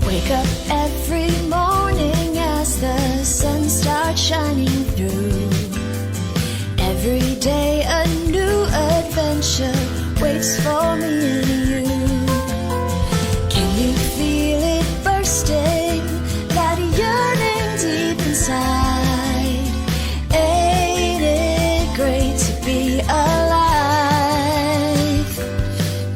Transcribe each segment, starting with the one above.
Wake up every morning as the sun starts shining through. Every day a new adventure waits for me and you. Can you feel it bursting, that yearning deep inside? Ain't it great to be alive?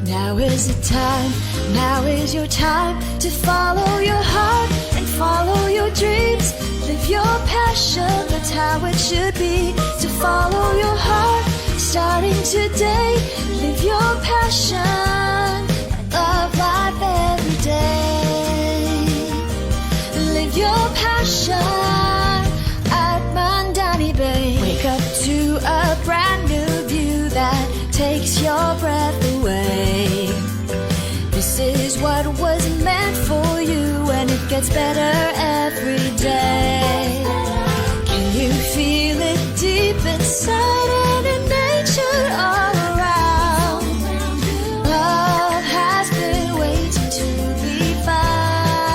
Now is the time, now is your time to follow your heart and follow your dreams. Live your passion, that's how it should be. To follow your heart, starting today. Live your passion and love life every day. Live your passion at Mandani Bay. Wake up to a brand new view that takes your breath away. This is what was meant for you, and it gets better every day. Can you feel it deep inside and in nature all around? Love has been waiting to be found.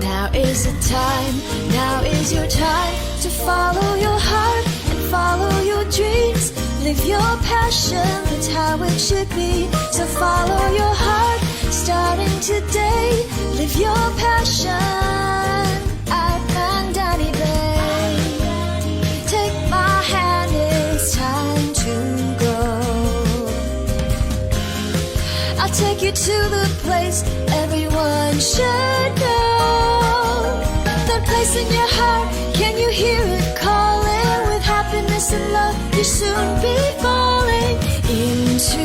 Now is the time, now is your time to follow your heart and follow your dreams. Live your passion, that's how it should be. So follow your heart, starting today. Live your passion at Mandani Bay. Take my hand, it's time to go. I'll take you to the place everyone should know. That place in your heart, can you hear it calling? With happiness and love, you'll soon be falling into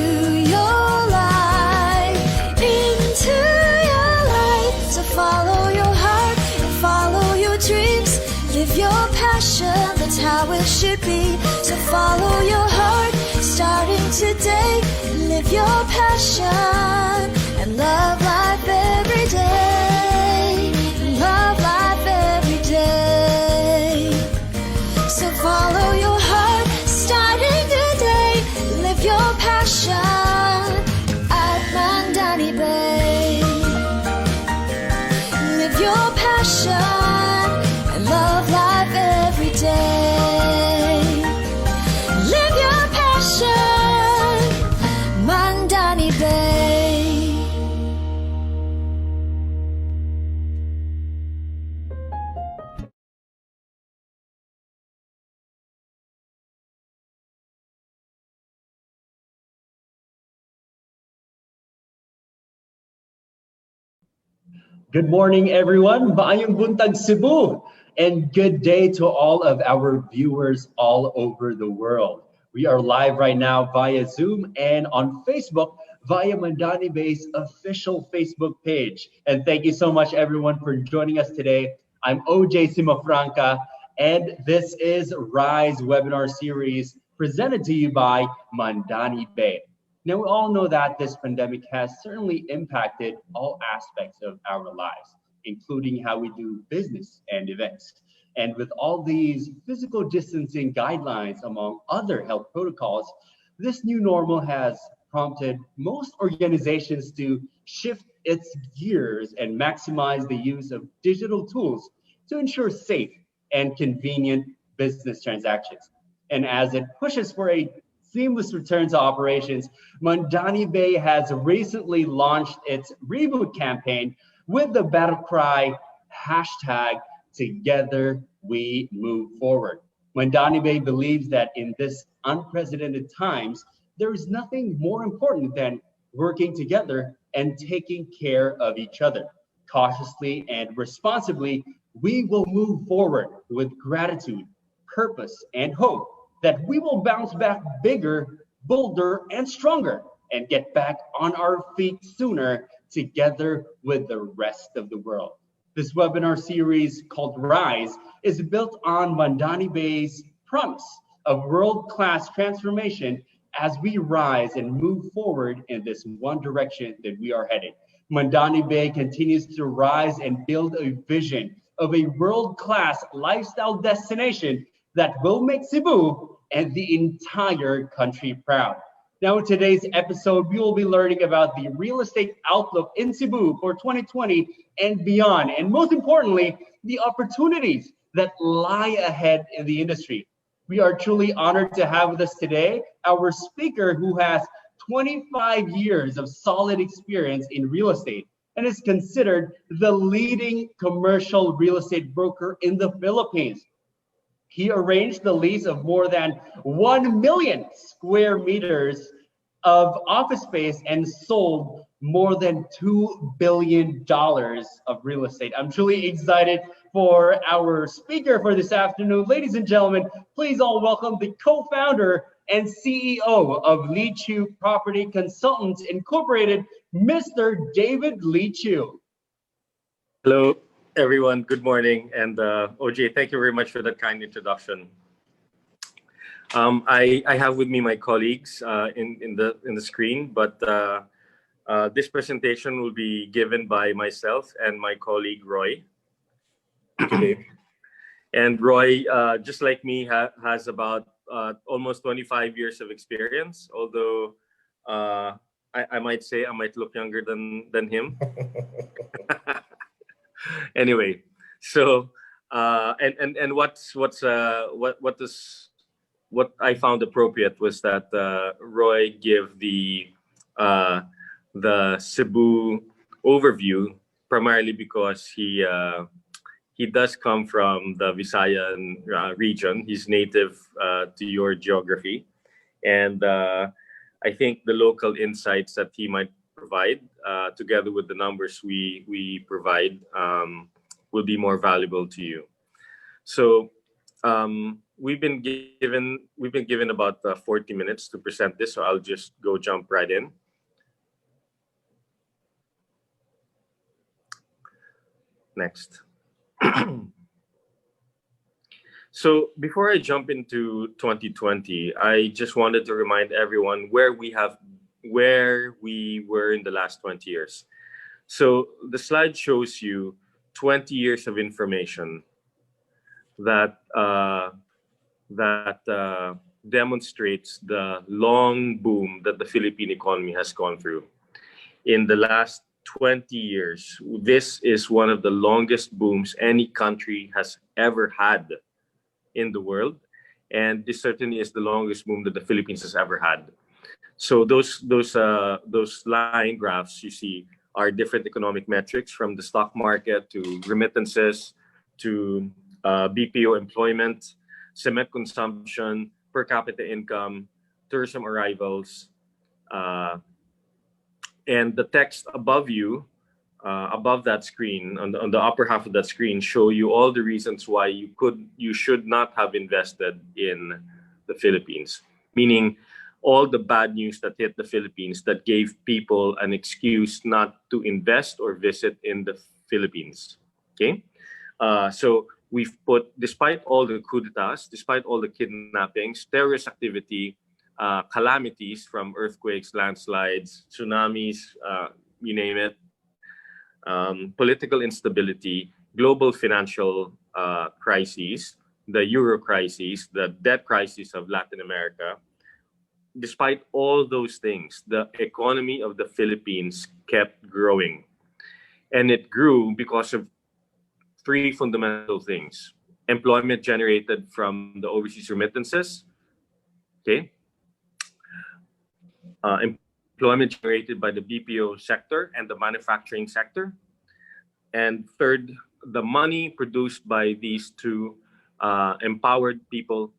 your life, into your life. So follow your heart and follow your dreams. Live your passion, that's how it should be. So follow your heart, starting today. Live your passion and love life every day. Love life every day. So follow your heart, starting today. Live your passion at Mandani Bay. Live your passion and love life every day. Live your passion, Mandani Bay. Good morning, everyone. Maayong buntag Cebu, and good day to all of our viewers all over the world. We are live right now via Zoom and on Facebook via Mandani Bay's official Facebook page. And thank you so much, everyone, for joining us today. I'm OJ Simafranca, and this is Rise webinar series presented to you by Mandani Bay. Now, we all know that this pandemic has certainly impacted all aspects of our lives, including how we do business and events. And with all these physical distancing guidelines, among other health protocols, this new normal has prompted most organizations to shift its gears and maximize the use of digital tools to ensure safe and convenient business transactions. And as it pushes for a seamless return to operations, Mandani Bay has recently launched its reboot campaign with the battle cry, #Together We Move Forward. Mandani Bay believes that in this unprecedented times, there is nothing more important than working together and taking care of each other. Cautiously and responsibly, we will move forward with gratitude, purpose, and hope that we will bounce back bigger, bolder, and stronger, and get back on our feet sooner together with the rest of the world. This webinar series called Rise is built on Mandani Bay's promise of world-class transformation as we rise and move forward in this one direction that we are headed. Mandani Bay continues to rise and build a vision of a world-class lifestyle destination that will make Cebu and the entire country proud. Now, in today's episode, we will be learning about the real estate outlook in Cebu for 2020 and beyond, and most importantly, the opportunities that lie ahead in the industry. We are truly honored to have with us today our speaker who has 25 years of solid experience in real estate and is considered the leading commercial real estate broker in the Philippines. He arranged the lease of more than 1 million square meters of office space and sold more than $2 billion of real estate. I'm truly excited for our speaker for this afternoon. Ladies and gentlemen, please all welcome the co-founder and CEO of Leechiu Property Consultants Incorporated, Mr. David Leechiu. Hello, everyone. Good morning. And OJ, thank you very much for that kind introduction. I have with me my colleagues in the screen, but this presentation will be given by myself and my colleague Roy today. And Roy, just like me, has about almost 25 years of experience. Although I might say I might look younger than him. Anyway, so and what I found appropriate was that Roy give the Cebu overview, primarily because he does come from the Visayan region. He's native to your geography, and I think the local insights that he might provide, together with the numbers we provide, will be more valuable to you. So we've been given about 40 minutes to present this, so I'll just jump right in. Next. So before I jump into 2020, I just wanted to remind everyone where we were in the last 20 years. So the slide shows you 20 years of information that demonstrates the long boom that the Philippine economy has gone through. In the last 20 years, this is one of the longest booms any country has ever had in the world, and this certainly is the longest boom that the Philippines has ever had. So those line graphs you see are different economic metrics, from the stock market to remittances to BPO employment, cement consumption, per capita income, tourism arrivals, and the text above you, above that screen, on the upper half of that screen, show you all the reasons why you should not have invested in the Philippines, meaning all the bad news that hit the Philippines that gave people an excuse not to invest or visit in the Philippines. Okay, so we've put, despite all the coup d'etats, despite all the kidnappings, terrorist activity, calamities from earthquakes, landslides, tsunamis, you name it, political instability, global financial crises, the euro crisis, the debt crisis of Latin America. Despite all those things, the economy of the Philippines kept growing. And it grew because of three fundamental things: employment generated from the overseas remittances, okay? Employment generated by the BPO sector and the manufacturing sector. And third, the money produced by these two empowered people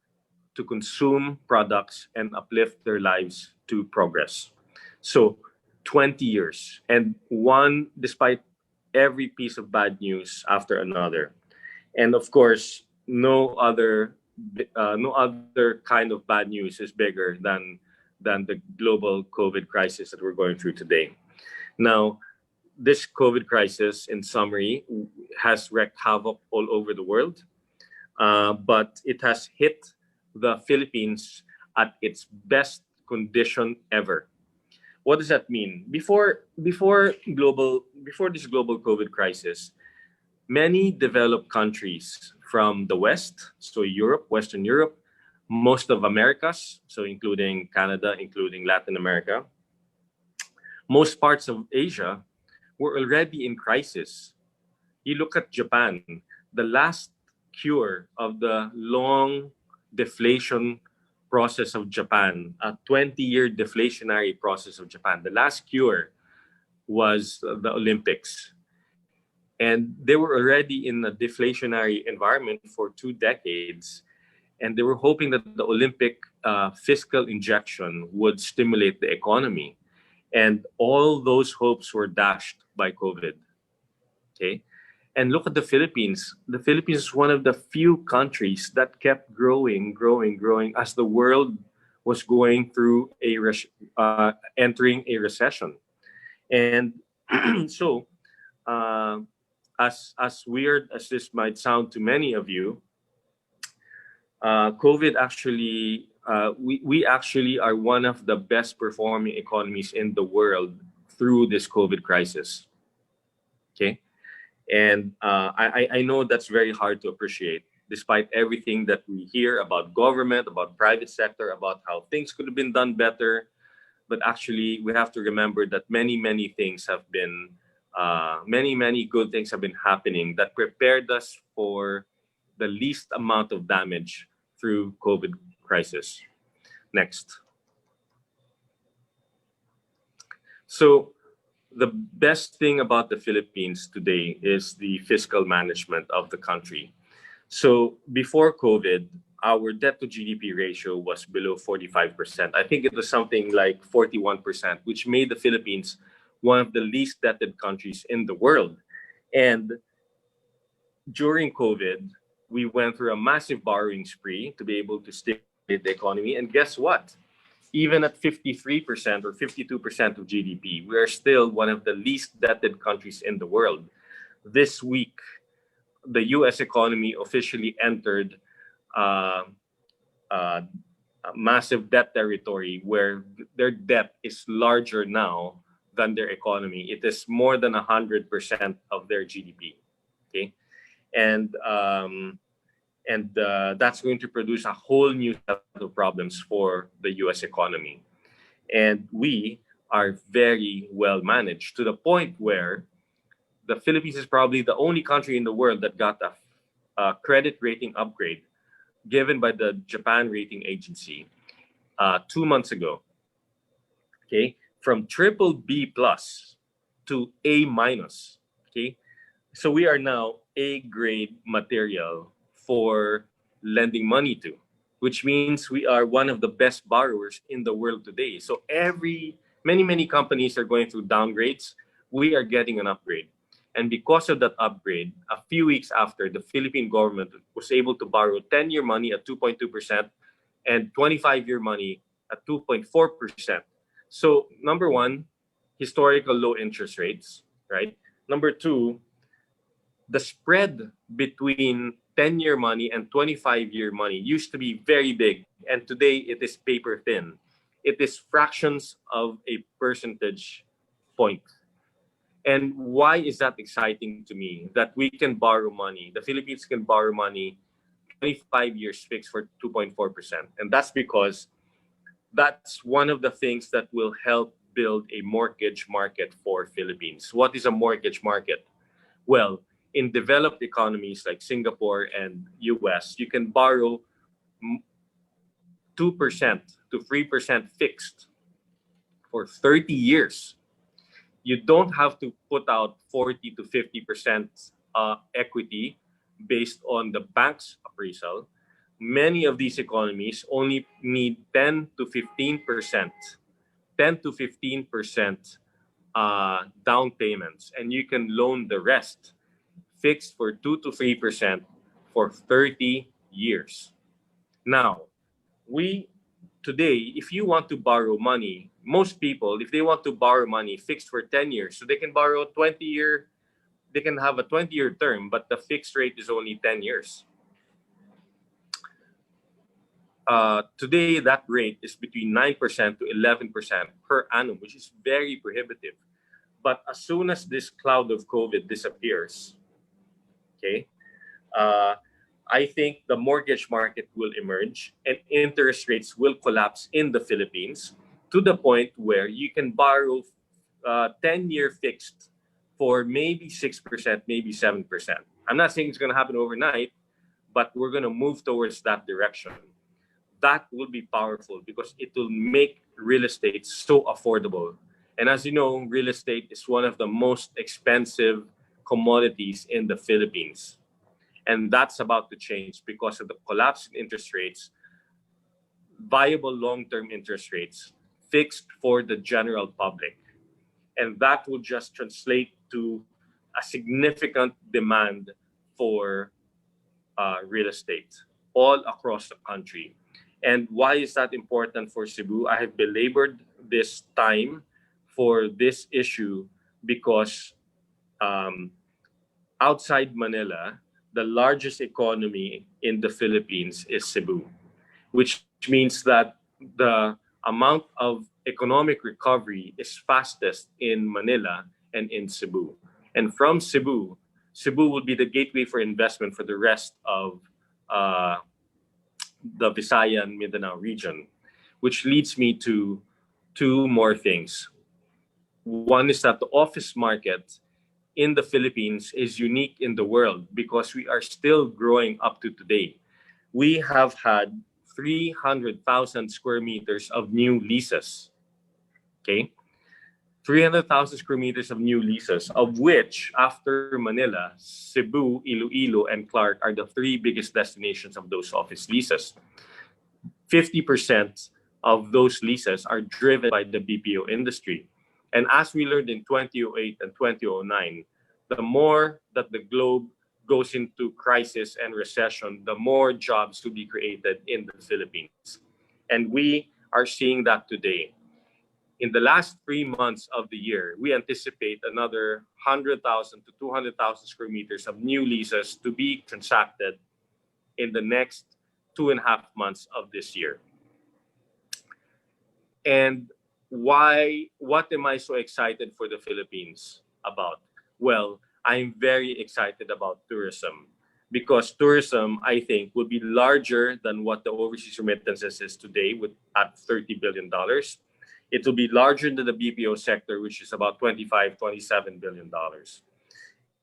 to consume products and uplift their lives to progress. So 20 years, and one, despite every piece of bad news after another. And of course, no other kind of bad news is bigger than the global COVID crisis that we're going through today. Now, this COVID crisis, in summary, has wreaked havoc all over the world, but it has hit the Philippines at its best condition ever. What does that mean? Before this global COVID crisis, many developed countries from the West, so Europe, Western Europe, most of Americas, so including Canada, including Latin America. Most parts of Asia were already in crisis. You look at Japan, the last cure of the long deflation process of Japan, a 20-year deflationary process of Japan. The last cure was the Olympics. And they were already in a deflationary environment for 2 decades. And they were hoping that the Olympic fiscal injection would stimulate the economy. And all those hopes were dashed by COVID. Okay. And look at the Philippines. The Philippines is one of the few countries that kept growing as the world was going through entering a recession. And so, as weird as this might sound to many of you, COVID actually, we actually are one of the best performing economies in the world through this COVID crisis. Okay. And I know that's very hard to appreciate, despite everything that we hear about government, about private sector, about how things could have been done better. But actually, we have to remember that many things have been, many good things have been happening that prepared us for the least amount of damage through COVID crisis. Next. So the best thing about the Philippines today is the fiscal management of the country. So before COVID, our debt to GDP ratio was below 45%. I think it was something like 41%, which made the Philippines one of the least debted countries in the world. And during COVID, we went through a massive borrowing spree to be able to stimulate the economy. And guess what? Even at 53% or 52% of GDP, we are still one of the least debted countries in the world. This week, the US economy officially entered a massive debt territory where their debt is larger now than their economy. It is more than 100% of their GDP. Okay, and that's going to produce a whole new set of problems for the US economy. And we are very well managed to the point where the Philippines is probably the only country in the world that got a credit rating upgrade given by the Japan rating agency 2 months ago. Okay, from triple B plus to A minus. Okay, so we are now A grade material for lending money to, which means we are one of the best borrowers in the world today. So many companies are going through downgrades. We are getting an upgrade. And because of that upgrade, a few weeks after, the Philippine government was able to borrow 10-year money at 2.2% and 25-year money at 2.4%. So number one, historical low interest rates, right? Number two, the spread between 10-year money and 25-year money used to be very big, and today it is paper thin. It is fractions of a percentage point. And why is that exciting to me? That we can borrow money, the Philippines can borrow money 25 years fixed for 2.4%. And that's because that's one of the things that will help build a mortgage market for Philippines. What is a mortgage market? Well, in developed economies like Singapore and US, you can borrow 2% to 3% fixed for 30 years. You don't have to put out 40 to 50% equity based on the bank's appraisal. Many of these economies only need 10 to 15% down payments, and you can loan the rest fixed for 2 to 3% for 30 years. Now, today, if you want to borrow money, most people, if they want to borrow money fixed for 10 years, so they can borrow 20-year, they can have a 20-year term, but the fixed rate is only 10 years. Today, that rate is between 9% to 11% per annum, which is very prohibitive. But as soon as this cloud of COVID disappears, okay, I think the mortgage market will emerge and interest rates will collapse in the Philippines to the point where you can borrow 10-year fixed for maybe 6%, maybe 7%. I'm not saying it's going to happen overnight, but we're going to move towards that direction. That will be powerful because it will make real estate so affordable. And as you know, real estate is one of the most expensive commodities in the Philippines. And that's about to change because of the collapse in interest rates, viable long-term interest rates, fixed for the general public. And that will just translate to a significant demand for real estate all across the country. And why is that important for Cebu? I have belabored this time for this issue because outside Manila, the largest economy in the Philippines is Cebu, which means that the amount of economic recovery is fastest in Manila and in Cebu. And from Cebu, Cebu will be the gateway for investment for the rest of the Visayan Mindanao region, which leads me to two more things. One is that the office market in the Philippines is unique in the world because we are still growing up to today. We have had 300,000 square meters of new leases. Okay? 300,000 square meters of new leases, of which, after Manila, Cebu, Iloilo, and Clark are the three biggest destinations of those office leases. 50% of those leases are driven by the BPO industry. And as we learned in 2008 and 2009, the more that the globe goes into crisis and recession, the more jobs to be created in the Philippines. And we are seeing that today. In the last 3 months of the year, we anticipate another 100,000 to 200,000 square meters of new leases to be transacted in the next 2.5 months of this year. And what am I so excited for the Philippines about? Well, I'm very excited about tourism because tourism, I think, will be larger than what the overseas remittances is today at $30 billion. It will be larger than the BPO sector, which is about $27 billion.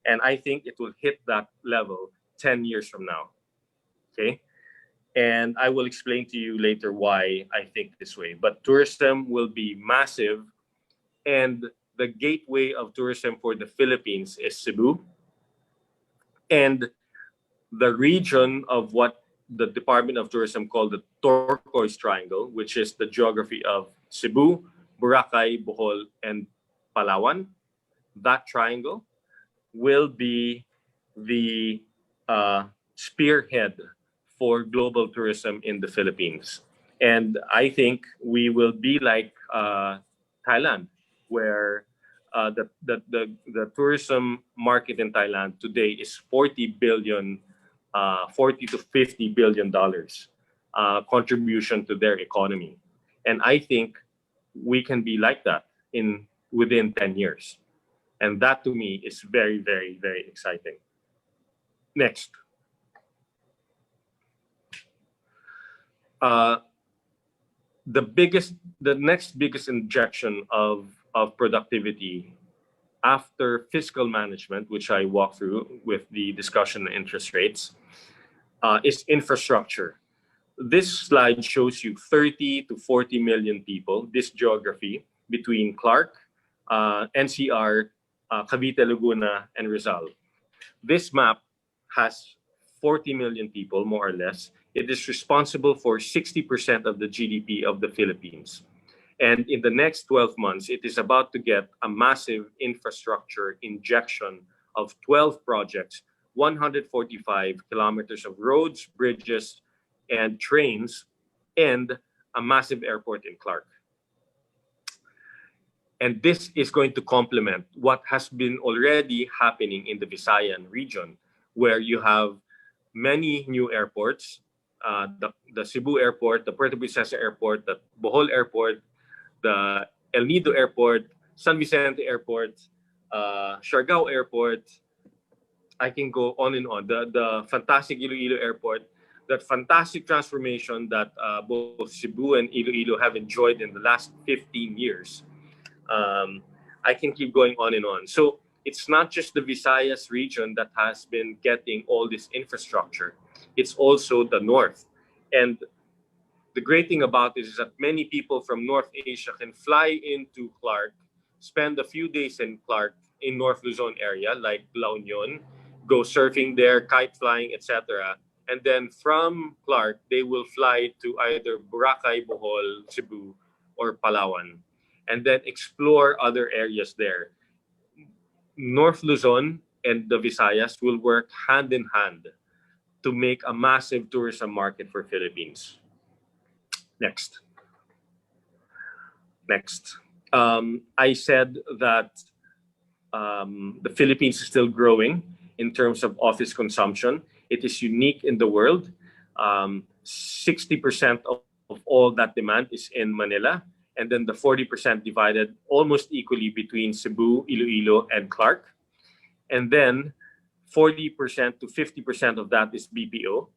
And I think it will hit that level 10 years from now. Okay? And I will explain to you later why I think this way. But tourism will be massive. And the gateway of tourism for the Philippines is Cebu. And the region of what the Department of Tourism called the Turquoise Triangle, which is the geography of Cebu, Boracay, Bohol, and Palawan, that triangle will be the spearhead for global tourism in the Philippines. And I think we will be like Thailand, where the tourism market in Thailand today is 40 to 50 billion dollars contribution to their economy. And I think we can be like that within 10 years. And that to me is very, very, very exciting. Next. The next biggest injection of productivity after fiscal management, which I walk through with the discussion on interest rates, is infrastructure. This slide shows you 30 to 40 million people, this geography between Clark, NCR, Cavite, Laguna, and Rizal. This map has 40 million people, more or less. It is responsible for 60% of the GDP of the Philippines. And in the next 12 months, it is about to get a massive infrastructure injection of 12 projects, 145 kilometers of roads, bridges, and trains, and a massive airport in Clark. And this is going to complement what has been already happening in the Visayan region, where you have many new airports, the Cebu Airport, the Puerto Princesa Airport, the Bohol Airport, the El Nido Airport, San Vicente Airport, Siargao Airport, I can go on and on. The fantastic Iloilo Airport, that fantastic transformation that both Cebu and Iloilo have enjoyed in the last 15 years. Um, I can keep going on and on. So it's not just the Visayas region that has been getting all this infrastructure. It's also the North. And the great thing about this is that many people from North Asia can fly into Clark, spend a few days in Clark in North Luzon area, like La Union, go surfing there, kite flying, etc. And then from Clark, they will fly to either Boracay, Bohol, Cebu, or Palawan, and then explore other areas there. North Luzon and the Visayas will work hand in hand to make a massive tourism market for Philippines. Next. Next. I said that the Philippines is still growing in terms of office consumption. It is unique in the world. 60% of all that demand is in Manila, and then the 40% divided almost equally between Cebu, Iloilo, and Clark. And then 40% to 50% of that is BPO.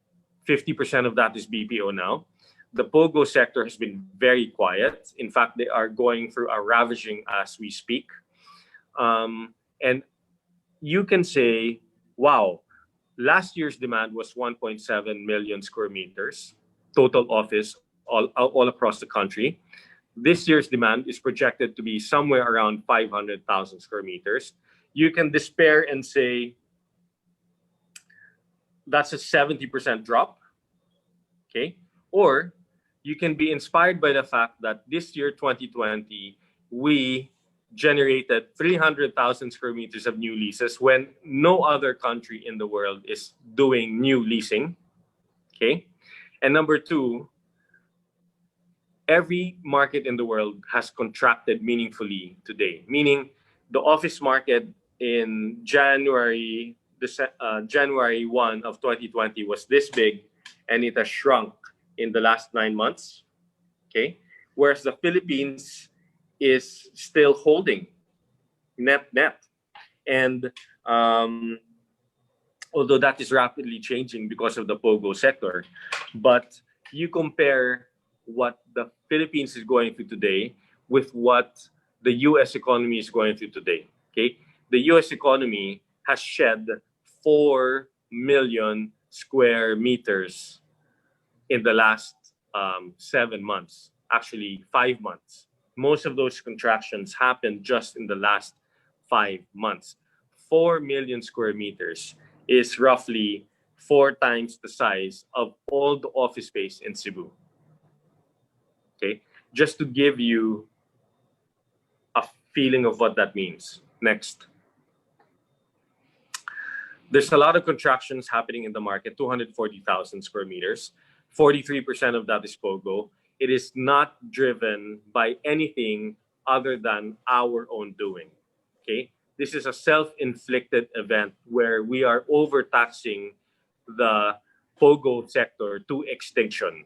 50% of that is BPO now. The POGO sector has been very quiet. In fact, they are going through a ravaging as we speak. And you can say, wow, last year's demand was 1.7 million square meters, total office all across the country. This year's demand is projected to be somewhere around 500,000 square meters. You can despair and say, that's a 70% drop, okay? Or you can be inspired by the fact that this year, 2020, we generated 300,000 square meters of new leases when no other country in the world is doing new leasing, okay? And number two, every market in the world has contracted meaningfully today, meaning the office market in January 1 of 2020 was this big, and it has shrunk in the last 9 months, okay? Whereas the Philippines is still holding net. And although that is rapidly changing because of the POGO sector, but you compare what the Philippines is going through today with what the US economy is going through today, okay? The US economy has shed 4 million square meters in the last 7 months, actually 5 months. Most of those contractions happened just in the last 5 months. 4 million square meters is roughly 4 times the size of all the office space in Cebu. Okay, just to give you a feeling of what that means. Next. There's a lot of contractions happening in the market, 240,000 square meters. 43% of that is POGO. It is not driven by anything other than our own doing. Okay? This is a self-inflicted event where we are overtaxing the POGO sector to extinction.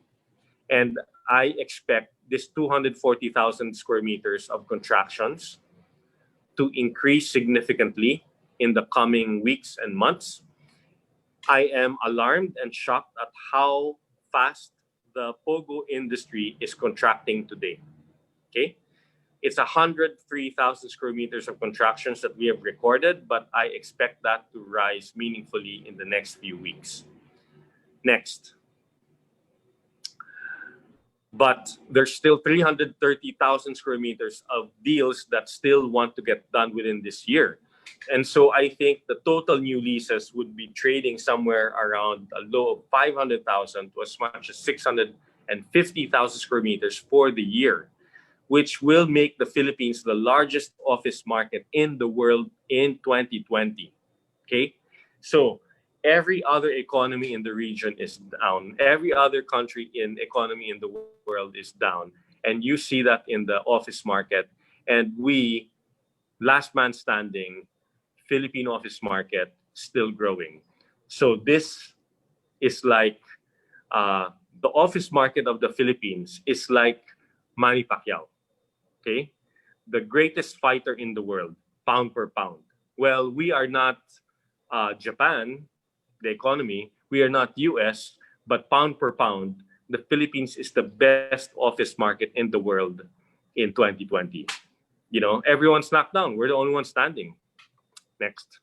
And I expect this 240,000 square meters of contractions to increase significantly in the coming weeks and months. I am alarmed and shocked at how fast the POGO industry is contracting today. Okay? It's 103,000 square meters of contractions that we have recorded, but I expect that to rise meaningfully in the next few weeks. Next. But there's still 330,000 square meters of deals that still want to get done within this year. And so I think the total new leases would be trading somewhere around a low of 500,000 to as much as 650,000 square meters for the year, which will make the Philippines the largest office market in the world in 2020. Okay? So every other economy in the region is down. Every other country in economy in the world is down. And you see that in the office market. And we, last man standing, Philippine office market still growing. So this is like the office market of the Philippines is like Manny Pacquiao, okay? The greatest fighter in the world, pound per pound. Well, we are not Japan, the economy, we are not US, but pound per pound, the Philippines is the best office market in the world in 2020. You know, everyone's knocked down. We're the only ones standing. Next.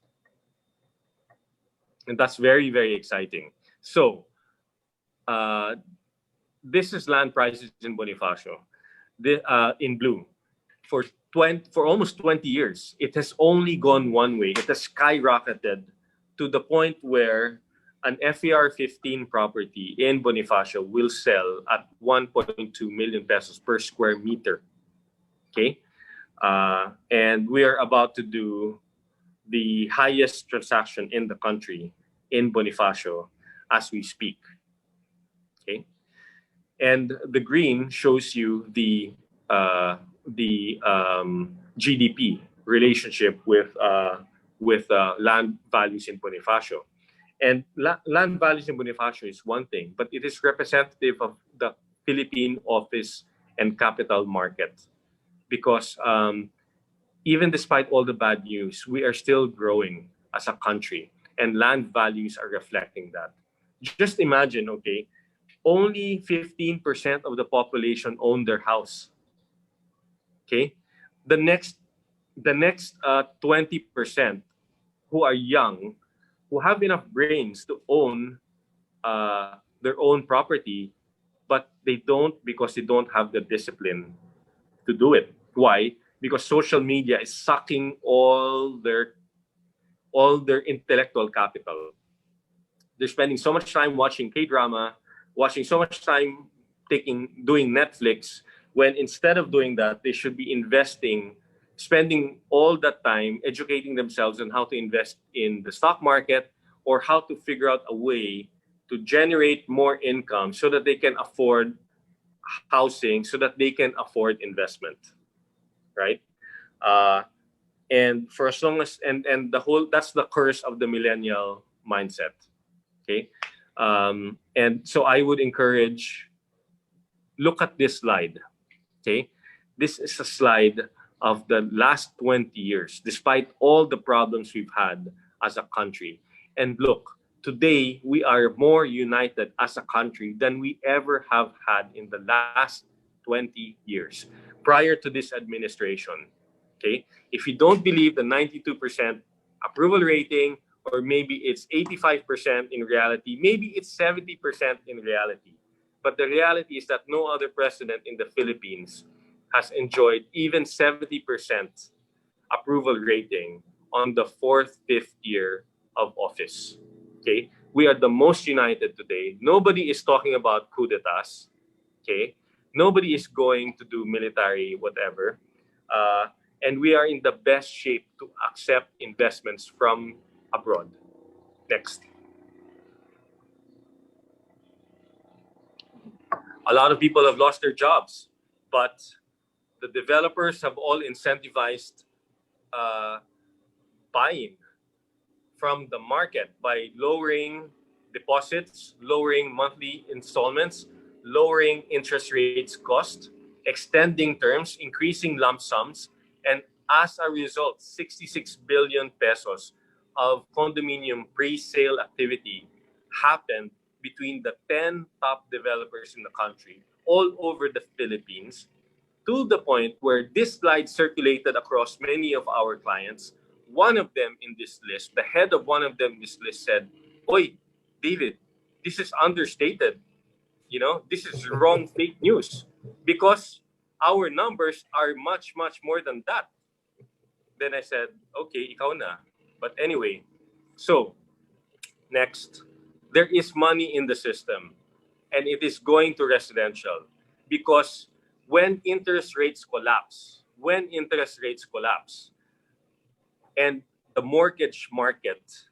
And that's very, very exciting. So, this is land prices in Bonifacio, in blue. For almost 20 years, it has only gone one way. It has skyrocketed to the point where an FAR 15 property in Bonifacio will sell at 1.2 million pesos per square meter. Okay? And we are about to do the highest transaction in the country in Bonifacio as we speak. Okay? And the green shows you the GDP relationship with land values in Bonifacio. And land values in Bonifacio is one thing, but it is representative of the Philippine office and capital market. Because even despite all the bad news, we are still growing as a country, and land values are reflecting that. Just imagine, okay, only 15% of the population own their house. Okay, the next 20% who are young, who have enough brains to own their own property, but they don't because they don't have the discipline to do it. Why? Because social media is sucking all their intellectual capital. They're spending so much time watching K-drama, watching so much time doing Netflix, when instead of doing that, they should be spending all that time educating themselves on how to invest in the stock market or how to figure out a way to generate more income so that they can afford housing, so that they can afford investment, right? And for as long as and that's the curse of the millennial mindset. Okay, and so I would encourage, look at this slide. Okay, this is a slide of the last 20 years, despite all the problems we've had as a country. And look, today we are more united as a country than we ever have had in the last 20 years prior to this administration. Okay, if you don't believe the 92% approval rating, or maybe it's 85% in reality, maybe it's 70% in reality. But the reality is that no other president in the Philippines has enjoyed even 70% approval rating on the fifth year of office. Okay, we are the most united today. Nobody is talking about coup d'etats. Okay, nobody is going to do military whatever, and we are in the best shape to accept investments from abroad. Next. A lot of people have lost their jobs, but the developers have all incentivized buying from the market by lowering deposits, lowering monthly installments, lowering interest rates cost, extending terms, increasing lump sums, and as a result, 66 billion pesos of condominium pre-sale activity happened between the 10 top developers in the country, all over the Philippines, to the point where this slide circulated across many of our clients. One of them in this list, the head of one of them in this list said, "Oi, David, this is understated. You know, this is wrong, fake news, because our numbers are much, much more than that." Then I said, "Okay, ikaw na." But anyway, so next, there is money in the system, and it is going to residential, because when interest rates collapse, and the mortgage market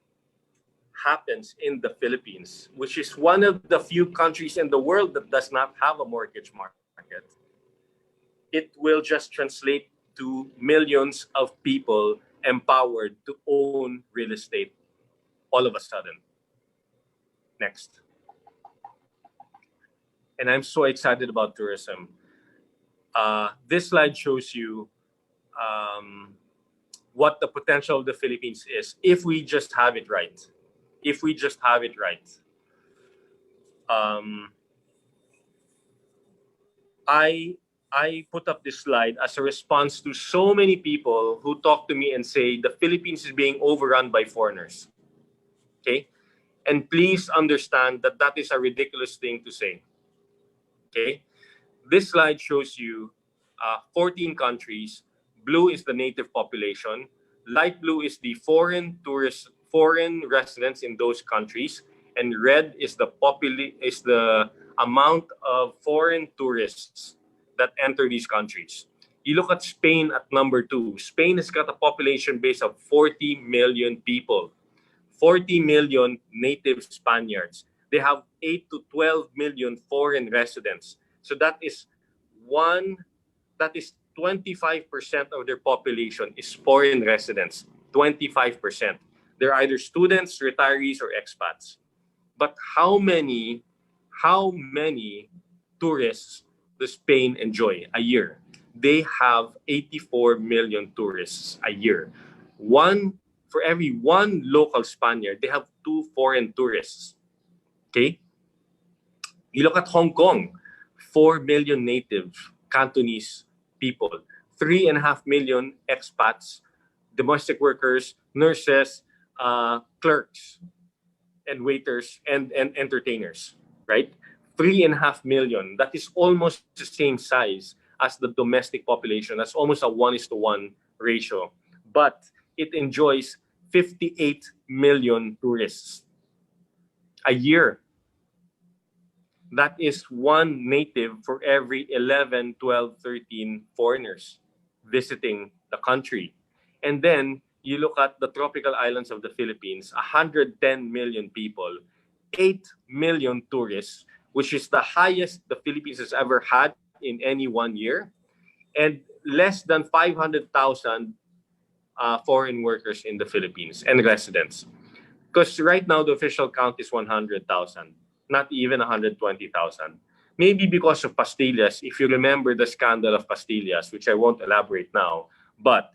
happens in the Philippines, which is one of the few countries in the world that does not have a mortgage market, it will just translate to millions of people empowered to own real estate all of a sudden. Next. And I'm so excited about tourism. This slide shows you what the potential of the Philippines is if we just have it right. If we just have it right. I put up this slide as a response to so many people who talk to me and say the Philippines is being overrun by foreigners. Okay? And please understand that that is a ridiculous thing to say. Okay? This slide shows you 14 countries. Blue is the native population. Light blue is the foreign residents in those countries, and red is the amount of foreign tourists that enter these countries. You look at Spain at number 2. Spain has got a population base of 40 million people. 40 million native Spaniards. They have 8 to 12 million foreign residents. So that is 25% of their population is foreign residents. 25%. They're either students, retirees, or expats. But how many tourists does Spain enjoy a year? They have 84 million tourists a year. For every one local Spaniard, they have 2 foreign tourists. Okay? You look at Hong Kong, 4 million native Cantonese people, 3.5 million expats, domestic workers, nurses, clerks, and waiters, and entertainers, right? 3.5 million. That is almost the same size as the domestic population. That's almost a 1:1 ratio. But it enjoys 58 million tourists a year. That is one native for every 11, 12, 13 foreigners visiting the country. And then you look at the tropical islands of the Philippines, 110 million people, 8 million tourists, which is the highest the Philippines has ever had in any 1 year, and less than 500,000 foreign workers in the Philippines and residents. Because right now the official count is 100,000, not even 120,000. Maybe because of pastillas, if you remember the scandal of pastillas, which I won't elaborate now, but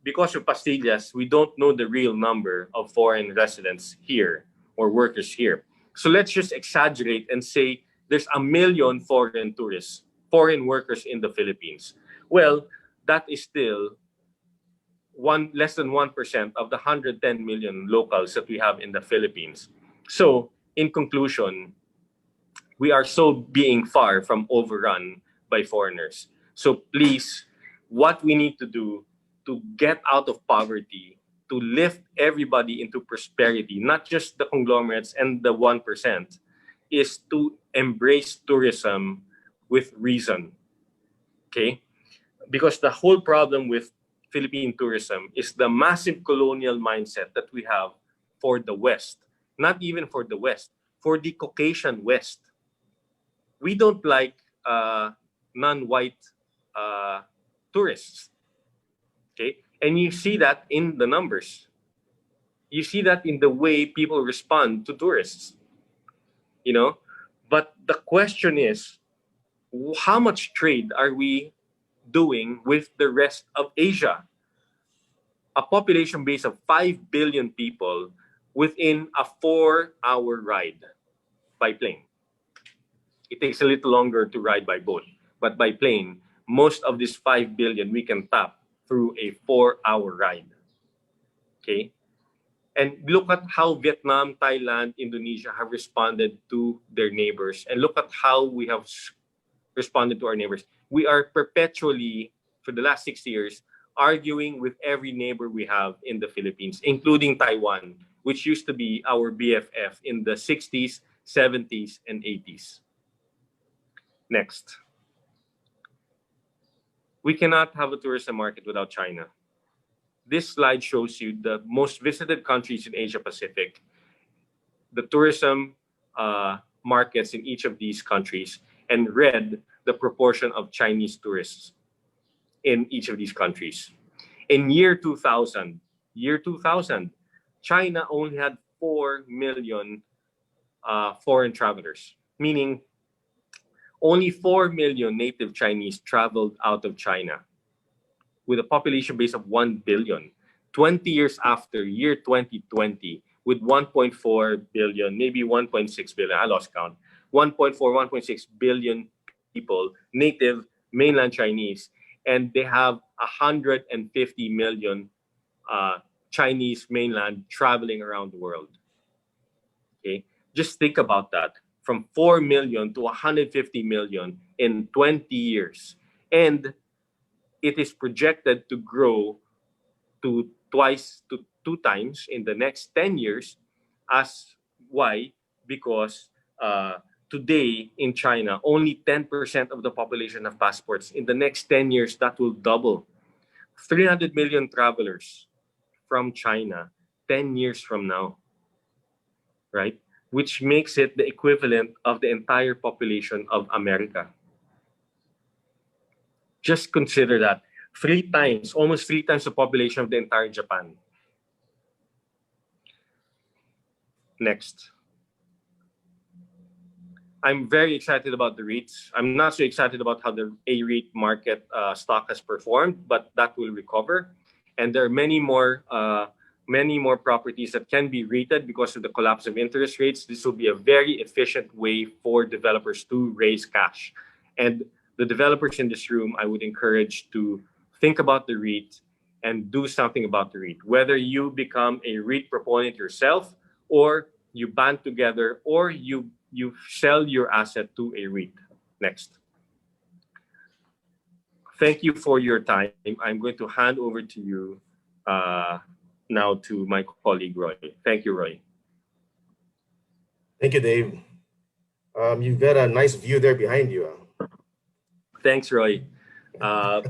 because of pastillas, we don't know the real number of foreign residents here or workers here. So let's just exaggerate and say there's 1 million foreign tourists, foreign workers in the Philippines. Well, that is still less than 1% of the 110 million locals that we have in the Philippines. So, in conclusion, we are so being far from overrun by foreigners. So please, what we need to do to get out of poverty, to lift everybody into prosperity, not just the conglomerates and the 1%, is to embrace tourism with reason. Okay? Because the whole problem with Philippine tourism is the massive colonial mindset that we have for the West. Not even for the West, for the Caucasian West. We don't like non-white tourists. Okay? And you see that in the numbers. You see that in the way people respond to tourists. You know? But the question is, how much trade are we doing with the rest of Asia? A population base of 5 billion people within a 4-hour ride by plane. It takes a little longer to ride by boat, but by plane, most of this 5 billion we can tap through a 4-hour ride. Okay? And look at how Vietnam, Thailand, Indonesia have responded to their neighbors. And look at how we have responded to our neighbors. We are perpetually, for the last 6 years, arguing with every neighbor we have in the Philippines, including Taiwan, which used to be our BFF in the 60s, 70s, and 80s. Next. We cannot have a tourism market without China. This slide shows you the most visited countries in Asia Pacific, the tourism markets in each of these countries, and red, the proportion of Chinese tourists in each of these countries. In year 2000, China only had 4 million foreign travelers, meaning only 4 million native Chinese traveled out of China. with a population base of 1 billion. 20 years after, year 2020, with 1.4 billion, maybe 1.6 billion, I lost count, 1.4, 1.6 billion people, native mainland Chinese, and they have 150 million Chinese mainland traveling around the world. Okay, just think about that. From 4 million to 150 million in 20 years. And it is projected to grow to twice to 2 times in the next 10 years. As why? Because today in China, only 10% of the population have passports. In the next 10 years, that will double. 300 million travelers from China 10 years from now, right? Which makes it the equivalent of the entire population of America. Just consider that. 3 times, almost 3 times the population of the entire Japan. Next. I'm very excited about the REITs. I'm not so excited about how the A-REIT market stock has performed, but that will recover. And there are many more properties that can be REITed because of the collapse of interest rates. This will be a very efficient way for developers to raise cash. And the developers in this room, I would encourage to think about the REIT and do something about the REIT. Whether you become a REIT proponent yourself, or you band together, or you sell your asset to a REIT. Next. Thank you for your time. I'm going to hand over to you now to my colleague, Roy. Thank you, Roy. Thank you, Dave. You've got a nice view there behind you. Thanks, Roy.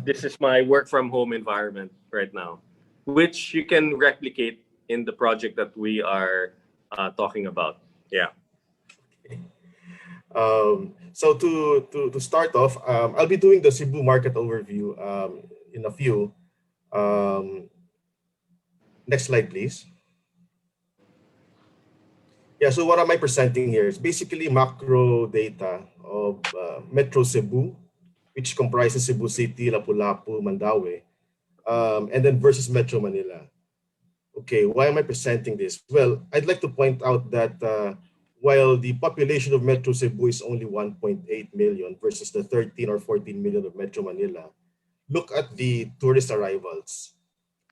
This is my work from home environment right now, which you can replicate in the project that we are talking about. Yeah. So to start off, I'll be doing the Cebu market overview in a few. Next slide, please. Yeah, so what am I presenting here? It's basically macro data of Metro Cebu, which comprises Cebu City, Lapu-Lapu, Mandaue, and then versus Metro Manila. Okay, why am I presenting this? Well, I'd like to point out that while the population of Metro Cebu is only 1.8 million versus the 13 or 14 million of Metro Manila, look at the tourist arrivals.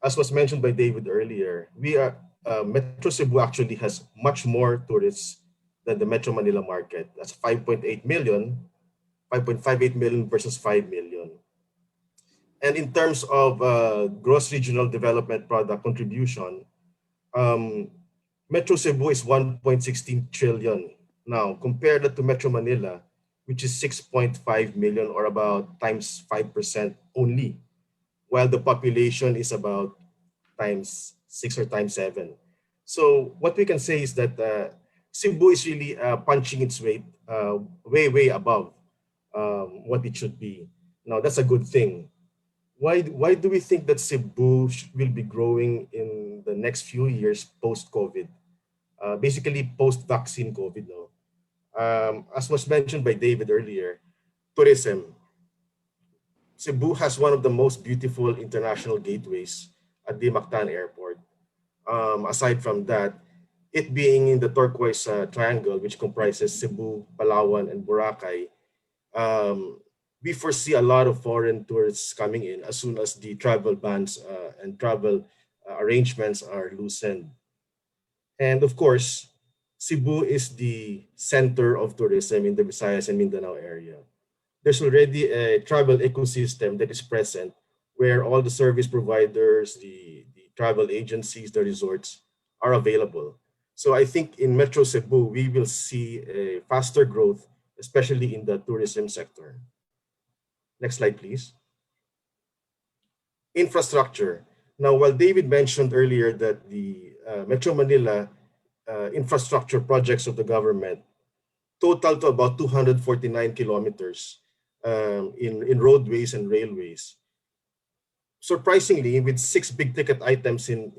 As was mentioned by David earlier, Metro Cebu actually has much more tourists than the Metro Manila market. That's 5.8 million, 5.58 million versus 5 million. And in terms of gross regional development product contribution, Metro Cebu is 1.16 trillion. Now, compare that to Metro Manila, which is 6.5 million, or about times 5% only, while the population is about times 6 or times 7. So what we can say is that Cebu is really punching its weight way above what it should be. Now, that's a good thing. Why do we think that Cebu will be growing in the next few years post-COVID? Basically post-vaccine COVID now. As was mentioned by David earlier, tourism. Cebu has one of the most beautiful international gateways at the Mactan Airport. Aside from that, it being in the turquoise triangle, which comprises Cebu, Palawan, and Boracay, we foresee a lot of foreign tourists coming in as soon as the travel bans and travel arrangements are loosened. And of course, Cebu is the center of tourism in the Visayas and Mindanao area. There's already a travel ecosystem that is present where all the service providers, the travel agencies, the resorts are available. So I think in Metro Cebu, we will see a faster growth, especially in the tourism sector. Next slide, please. Infrastructure. Now, while David mentioned earlier that the Metro Manila infrastructure projects of the government total to about 249 kilometers in roadways and railways. Surprisingly, with 6 big ticket items in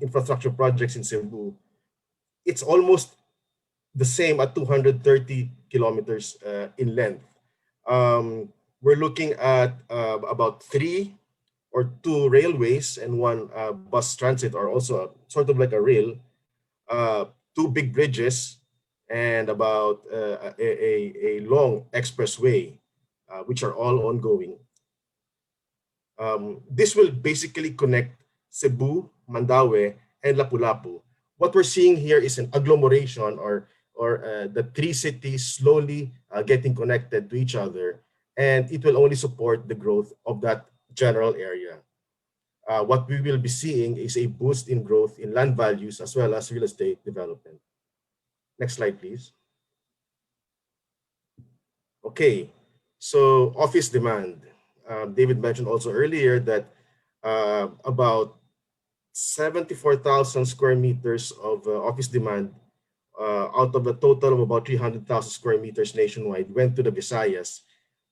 infrastructure projects in Cebu, it's almost the same at 230 kilometers in length. We're looking at about 3 or two railways and one bus transit, or also sort of like a rail, two big bridges, and about a long expressway, which are all ongoing. This will basically connect Cebu, Mandaue, and Lapu-Lapu. What we're seeing here is an agglomeration, or the three cities slowly getting connected to each other, and it will only support the growth of that general area. What we will be seeing is a boost in growth in land values as well as real estate development. Next slide, please. Okay, so office demand. David mentioned also earlier that about 74,000 square meters of office demand out of the total of about 300,000 square meters nationwide went to the Visayas,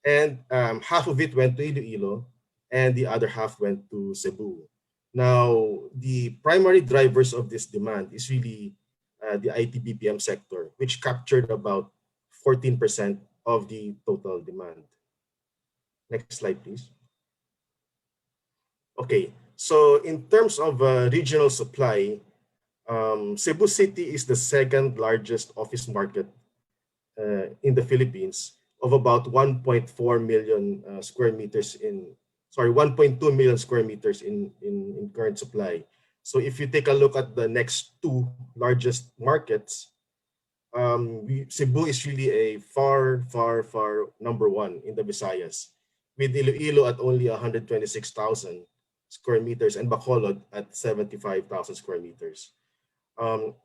and half of it went to Iloilo, and the other half went to Cebu. Now, the primary drivers of this demand is really the IT BPM sector, which captured about 14% of the total demand. Next slide, please. Okay, so in terms of regional supply, Cebu City is the second largest office market in the Philippines, of about 1.4 million square meters in, sorry, 1.2 million square meters in current supply. So if you take a look at the next two largest markets, Cebu is really a far number one in the Visayas, with Iloilo at only 126,000 square meters and Bacolod at 75,000 square meters.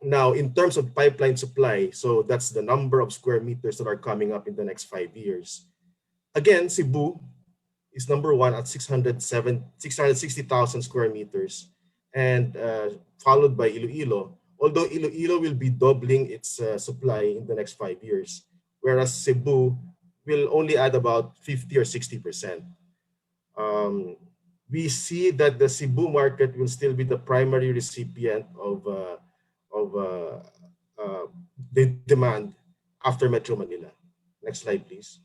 Now, in terms of pipeline supply, so that's the number of square meters that are coming up in the next 5 years. Again, Cebu is number one at 660,000 square meters, and followed by Iloilo, although Iloilo will be doubling its supply in the next 5 years, whereas Cebu will only add about 50 or 60%. We see that the Cebu market will still be the primary recipient of the demand after Metro Manila. Next slide, please.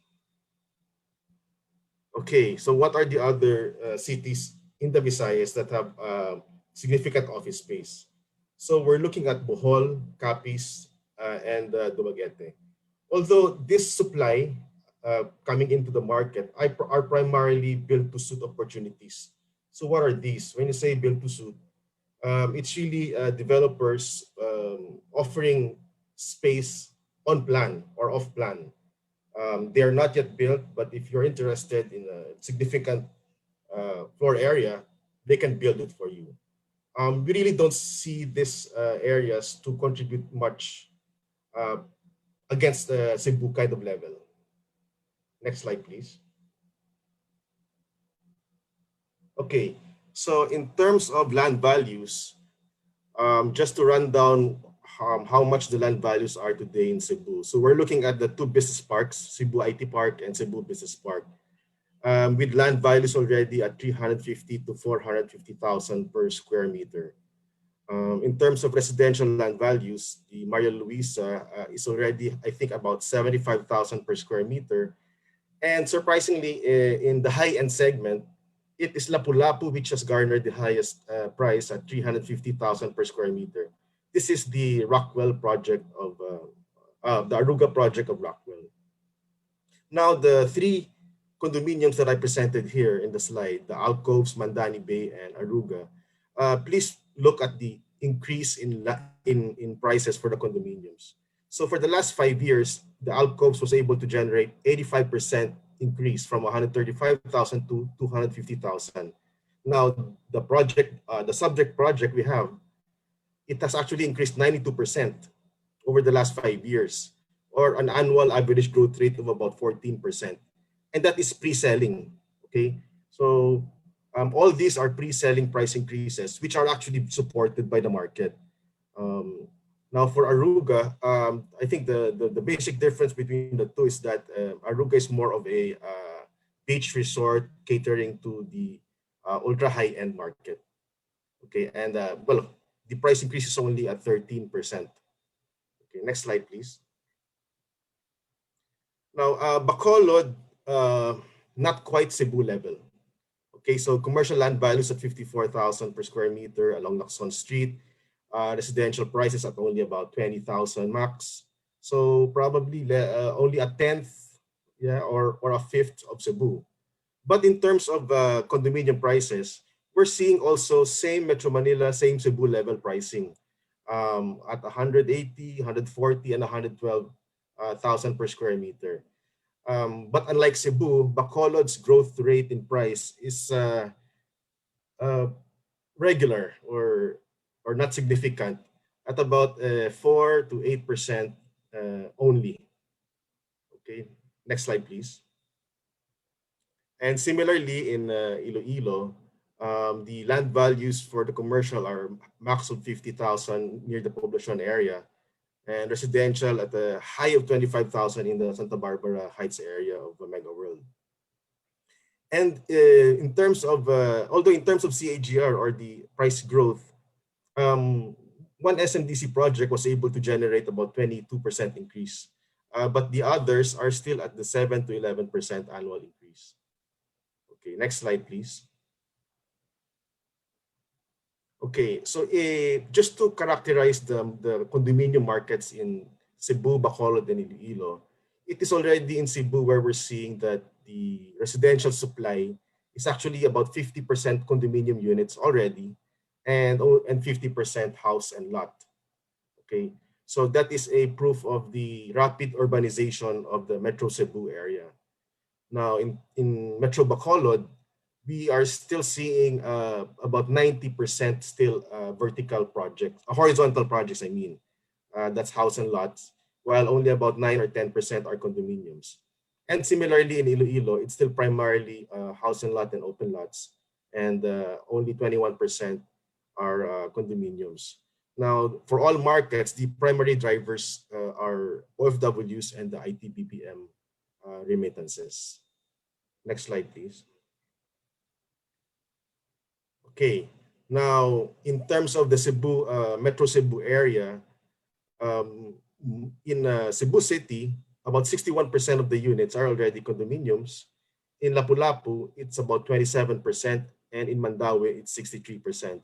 Okay, so what are the other cities in the Visayas that have significant office space? So we're looking at Bohol, Capiz, and Dumaguete. Although this supply coming into the market are primarily built-to-suit opportunities. So what are these? When you say built-to-suit, it's really developers offering space on plan or off plan. They are not yet built, but if you're interested in a significant floor area, they can build it for you. We really don't see these areas to contribute much against the Cebu kind of level. Next slide, please. Okay, so in terms of land values, just to run down how much the land values are today in Cebu. So we're looking at the two business parks, Cebu IT Park and Cebu Business Park, with land values already at 350 to 450,000 per square meter. In terms of residential land values, the Maria Luisa is already, I think, about 75,000 per square meter. And surprisingly, in the high-end segment, it is Lapu-Lapu which has garnered the highest price at 350,000 per square meter. This is the Rockwell project of, the Aruga project of Rockwell. Now, the three condominiums that I presented here in the slide, the Alcoves, Mandani Bay, and Aruga, please look at the increase in prices for the condominiums. So for the last 5 years, the Alcoves was able to generate 85% increase from 135,000 to 250,000. Now the project, the subject project we have, it has actually increased 92% over the last 5 years, or an annual average growth rate of about 14%. And that is pre-selling, okay? So all these are pre-selling price increases, which are actually supported by the market. Now for Aruga, I think the basic difference between the two is that Aruga is more of a beach resort catering to the ultra high-end market. Okay, and well, the price increase is only at 13%. Okay, next slide, please. Now, Bacolod, not quite Cebu level. Okay, so commercial land values at 54,000 per square meter along Lacson Street. Residential prices at only about 20,000 max. So probably only a tenth, yeah, or a fifth of Cebu. But in terms of condominium prices, we're seeing also same Metro Manila, same Cebu level pricing at 180, 140, and 112,000 per square meter. But unlike Cebu, Bacolod's growth rate in price is uh, regular or not significant at about 4 to 8% only. Okay, next slide, please. And similarly, in Iloilo, the land values for the commercial are max of 50,000 near the Poblacion area, and residential at a high of 25,000 in the Santa Barbara Heights area of Mega World. And in terms of, although in terms of CAGR or the price growth, one SMDC project was able to generate about 22% increase, but the others are still at the 7 to 11% annual increase. Okay, next slide, please. Okay, so just to characterize the condominium markets in Cebu, Bacolod, and Iloilo, it is already in Cebu where we're seeing that the residential supply is actually about 50% condominium units already, and 50% house and lot. Okay, so that is a proof of the rapid urbanization of the Metro Cebu area. Now, in Metro Bacolod, we are still seeing about 90% still vertical projects, horizontal projects, I mean. That's house and lots, while only about 9 or 10% are condominiums. And similarly in Iloilo, it's still primarily house and lot and open lots, and only 21% are condominiums. Now, for all markets, the primary drivers are OFWs and the IT-BPM remittances. Next slide, please. Okay, now in terms of the Cebu, Metro Cebu area, in Cebu City, about 61% of the units are already condominiums. In Lapu-Lapu, it's about 27%, and in Mandaue, it's 63%.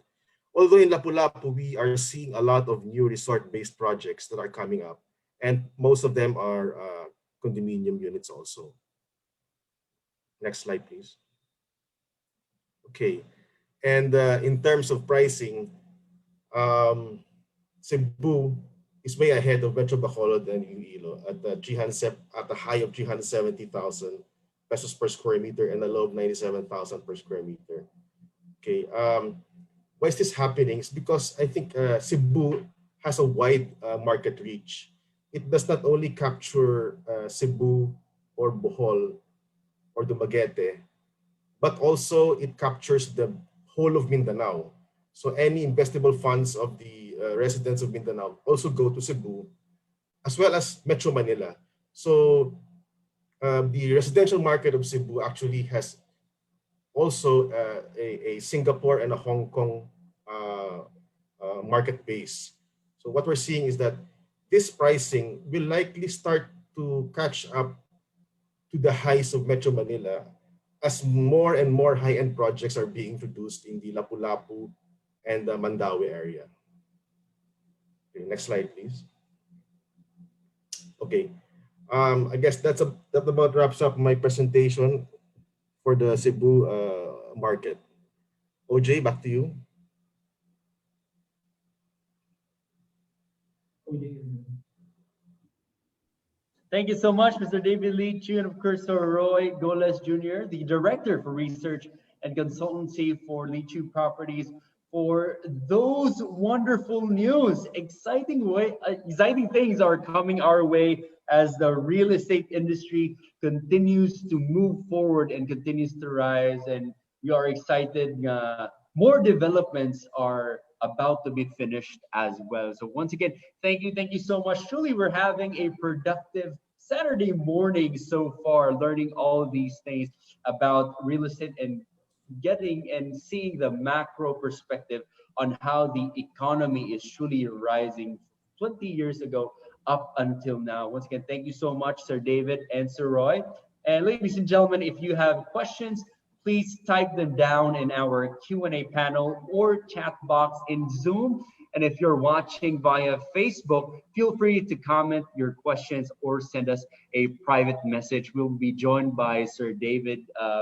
Although in Lapu-Lapu, we are seeing a lot of new resort-based projects that are coming up, and most of them are condominium units also. Next slide, please. Okay, and in terms of pricing, Cebu is way ahead of Metro Bacolod and Iloilo at a high of 370,000 pesos per square meter and a low of 97,000 per square meter. Okay, why is this happening? It's because I think Cebu has a wide market reach. It does not only capture Cebu or Bohol or Dumaguete, but also it captures the whole of Mindanao. So any investable funds of the residents of Mindanao also go to Cebu, as well as Metro Manila. So the residential market of Cebu actually has also a Singapore and a Hong Kong market base. So what we're seeing is that this pricing will likely start to catch up to the highs of Metro Manila as more and more high-end projects are being introduced in the Lapu-Lapu and the Mandaue area. Okay, next slide, please. Okay, I guess that about wraps up my presentation for the Cebu market. OJ, back to you. Thank you so much, Mr. David Leechiu, and of course, Sir Roy Goles Jr., the Director for Research and Consultancy for Leechiu Properties, for those wonderful news. Exciting things are coming our way as the real estate industry continues to move forward and continues to rise. And we are excited. More developments are about to be finished as well. So once again, thank you so much. Truly, we're having a productive Saturday morning so far, learning all these things about real estate and getting and seeing the macro perspective on how the economy is truly rising 20 years ago up until now. Once again, thank you so much, Sir David and Sir Roy. And ladies and gentlemen, if you have questions, please type them down in our Q&A panel or chat box in Zoom. And if you're watching via Facebook, feel free to comment your questions or send us a private message. We'll be joined by Sir David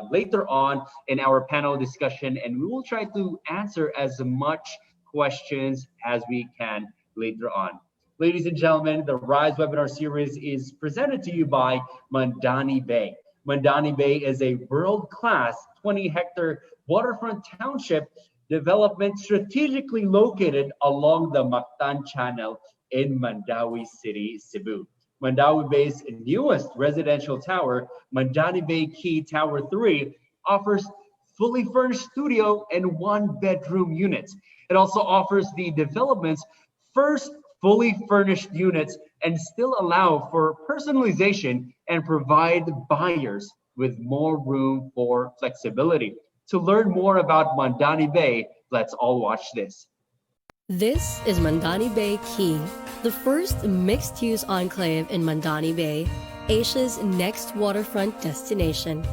later on in our panel discussion, and we will try to answer as much questions as we can later on. Ladies and gentlemen, the RISE webinar series is presented to you by Mandani Bay. Mandani Bay is a world-class 20-hectare waterfront township development strategically located along the Mactan Channel in Mandawi City, Cebu. Mandawi Bay's newest residential tower, Mandani Bay Key Tower 3, offers fully furnished studio and one-bedroom units. It also offers the development's first fully furnished units and still allow for personalization and provide buyers with more room for flexibility. To learn more about Mandani Bay, let's all watch this. This is Mandani Bay Key, the first mixed-use enclave in Mandani Bay, Asia's next waterfront destination.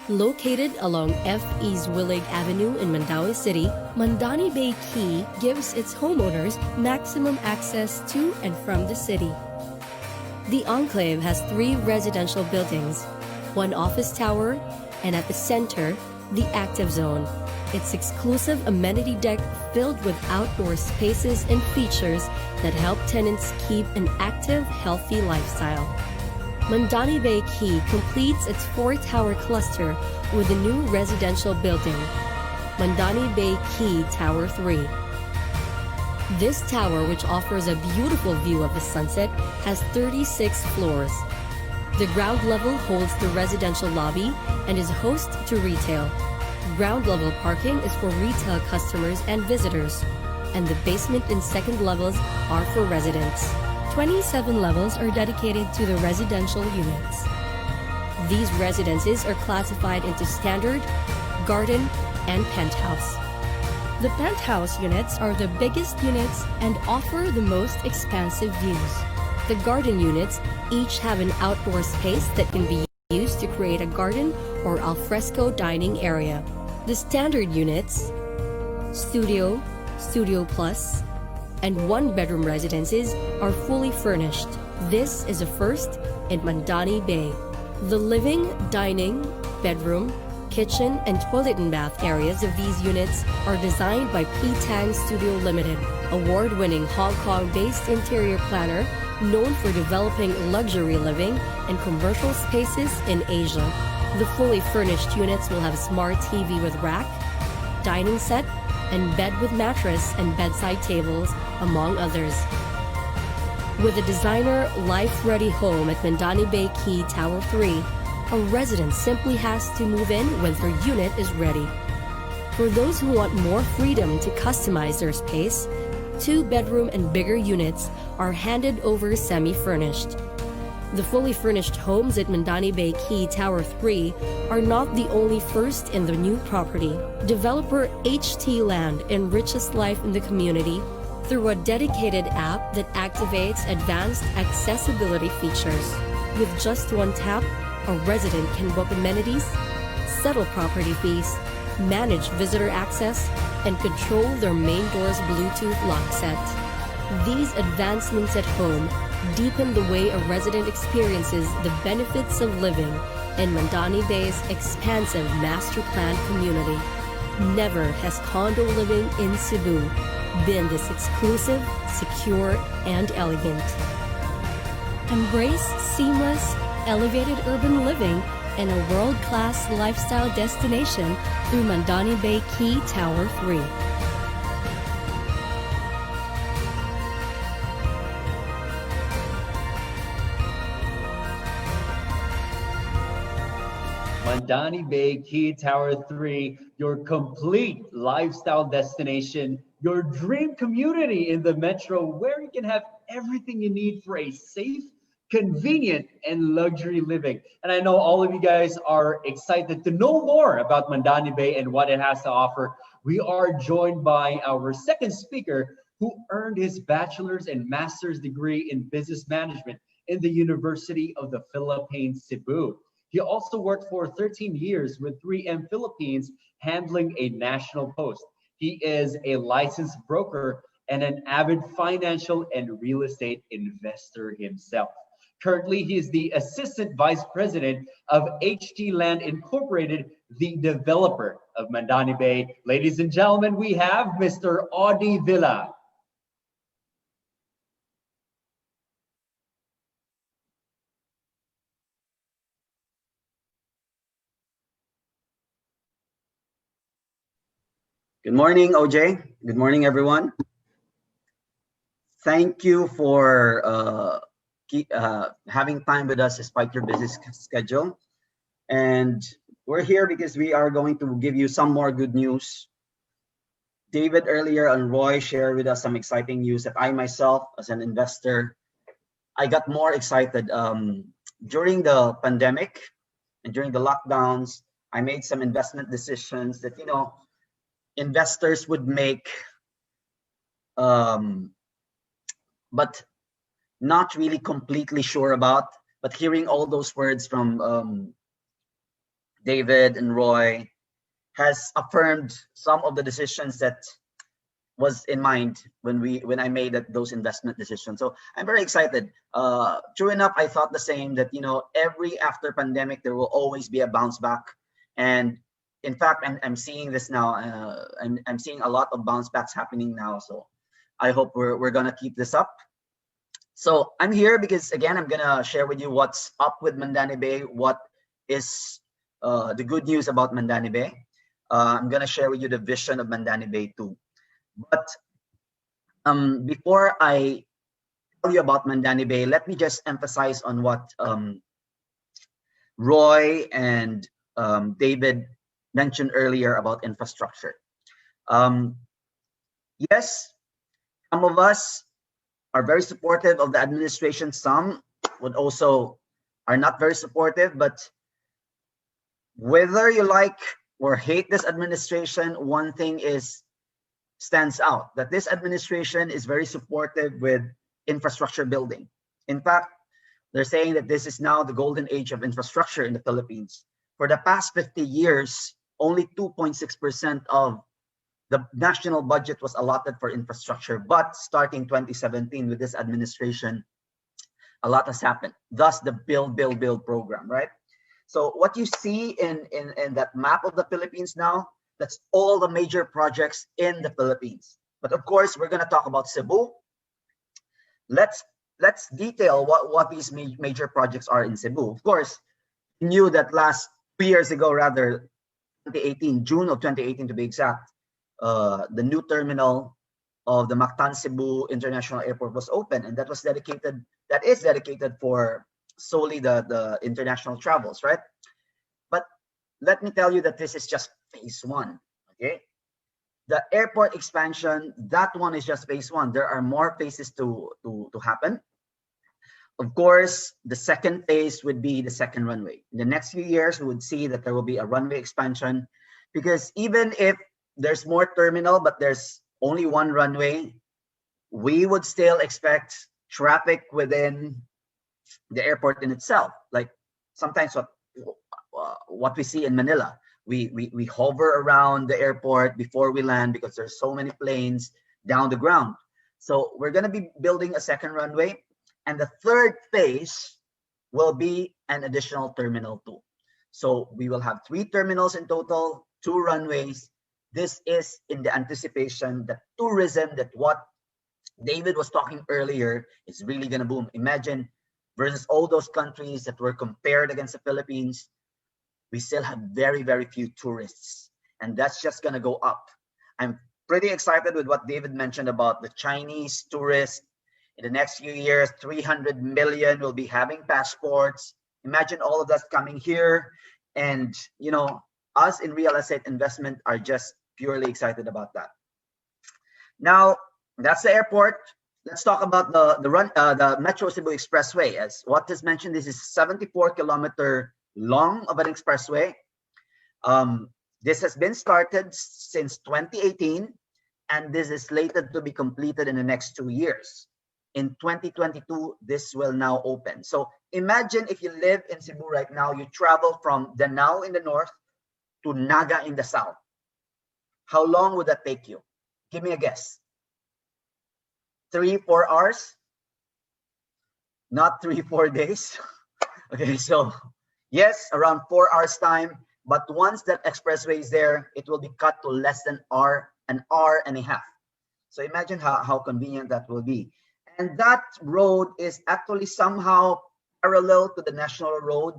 Located along F. East Willig Avenue in Mandawi City, Mandani Bay Key gives its homeowners maximum access to and from the city. The enclave has 3 residential buildings, 1 office tower, and at the center, the active zone, its exclusive amenity deck filled with outdoor spaces and features that help tenants keep an active, healthy lifestyle. Mandani Bay Key completes its 4-tower cluster with a new residential building, Mandani Bay Key Tower 3. This tower, which offers a beautiful view of the sunset, has 36 floors. The ground level holds the residential lobby and is host to retail. Ground level parking is for retail customers and visitors, and the basement and second levels are for residents. 27 levels are dedicated to the residential units. These residences are classified into standard, garden, and penthouse. The penthouse units are the biggest units and offer the most expansive views. The garden units each have an outdoor space that can be used to create a garden or alfresco dining area. The standard units, studio, studio plus, and 1-bedroom residences are fully furnished. This is a first in Mandani Bay. The living, dining, bedroom, kitchen, and toilet and bath areas of these units are designed by P. Tang Studio Limited, award-winning Hong Kong-based interior planner known for developing luxury living and commercial spaces in Asia. The fully furnished units will have a smart TV with rack, dining set, and bed with mattress and bedside tables, among others. With a designer, life-ready home at Mandani Bay Key Tower 3, a resident simply has to move in when their unit is ready. For those who want more freedom to customize their space, 2-bedroom and bigger units are handed over semi-furnished. The fully furnished homes at Mandani Bay Key Tower 3 are not the only first in the new property. Developer HT Land enriches life in the community through a dedicated app that activates advanced accessibility features. With just one tap, a resident can book amenities, settle property fees, manage visitor access, and control their main door's Bluetooth lock set. These advancements at home deepen the way a resident experiences the benefits of living in Mandani Bay's expansive master planned community. Never has condo living in Cebu been this exclusive, secure, and elegant. Embrace seamless, elevated urban living in a world-class lifestyle destination through Mandani Bay Key Tower 3. Mandani Bay Key Tower 3, your complete lifestyle destination, your dream community in the metro where you can have everything you need for a safe, convenient, and luxury living. And I know all of you guys are excited to know more about Mandani Bay and what it has to offer. We are joined by our second speaker who earned his bachelor's and master's degree in business management in the University of the Philippines, Cebu. He also worked for 13 years with 3M Philippines, handling a national post. He is a licensed broker and an avid financial and real estate investor himself. Currently, he is the Assistant Vice President of HT Land Incorporated, the developer of Mandani Bay. Ladies and gentlemen, we have Mr. Audi Villa. Good morning, OJ. Good morning, everyone. Thank you for having time with us despite your busy schedule. And we're here because we are going to give you some more good news. David earlier and Roy shared with us some exciting news that I myself, as an investor, I got more excited. During the pandemic and during the lockdowns, I made some investment decisions that, investors would make, but not really completely sure about. But hearing all those words from David and Roy has affirmed some of the decisions that was in mind when I made those investment decisions. So I'm very excited. True enough, I thought the same, that every after pandemic there will always be a bounce back, and in fact, I'm seeing this now. I'm seeing a lot of bounce backs happening now. So I hope we're gonna keep this up. So I'm here because, again, I'm gonna share with you what's up with Mandani Bay, what is the good news about Mandani Bay. I'm gonna share with you the vision of Mandani Bay too. But before I tell you about Mandani Bay, let me just emphasize on what Roy and David mentioned earlier about infrastructure. Yes, some of us are very supportive of the administration. Some would also are not very supportive, but whether you like or hate this administration, one thing stands out, that this administration is very supportive with infrastructure building. In fact, they're saying that this is now the golden age of infrastructure in the Philippines. For the past 50 years, only 2.6% of the national budget was allotted for infrastructure. But starting 2017 with this administration, a lot has happened. Thus the Build program, right? So what you see in that map of the Philippines now, that's all the major projects in the Philippines. But of course, we're going to talk about Cebu. Let's detail what these major projects are in Cebu. Of course, you knew that 2 years ago, rather, 2018, June of 2018 to be exact, the new terminal of the Mactan Cebu International Airport was open, and that is dedicated for solely the international travels, right? But let me tell you that this is just phase one. Okay, the airport expansion, that one is just phase one. There are more phases to happen. Of course, the second phase would be the second runway. In the next few years, we would see that there will be a runway expansion, because even if there's more terminal, but there's only one runway, we would still expect traffic within the airport in itself. Like sometimes what we see in Manila, we hover around the airport before we land because there's so many planes down the ground. So we're going to be building a second runway. And the third phase will be an additional terminal 2. So we will have 3 terminals in total, 2 runways. This is in the anticipation that tourism, that what David was talking earlier, is really going to boom. Imagine, versus all those countries that were compared against the Philippines, we still have very, very few tourists. And that's just going to go up. I'm pretty excited with what David mentioned about the Chinese tourists. In the next few years, 300 million will be having passports. Imagine all of that coming here. And, us in real estate investment are just purely excited about that. Now, that's the airport. Let's talk about the Metro Cebu Expressway. As what is mentioned, this is 74-kilometer long of an expressway. This has been started since 2018, and this is slated to be completed in the next 2 years. In 2022, this will now open. So imagine if you live in Cebu right now, you travel from Danao in the north to Naga in the south. How long would that take you? Give me a guess. 3-4 hours? Not 3-4 days. Okay, so yes, around 4 hours time. But once that expressway is there, it will be cut to less than an hour and a half. So imagine how convenient that will be. And that road is actually somehow parallel to the national road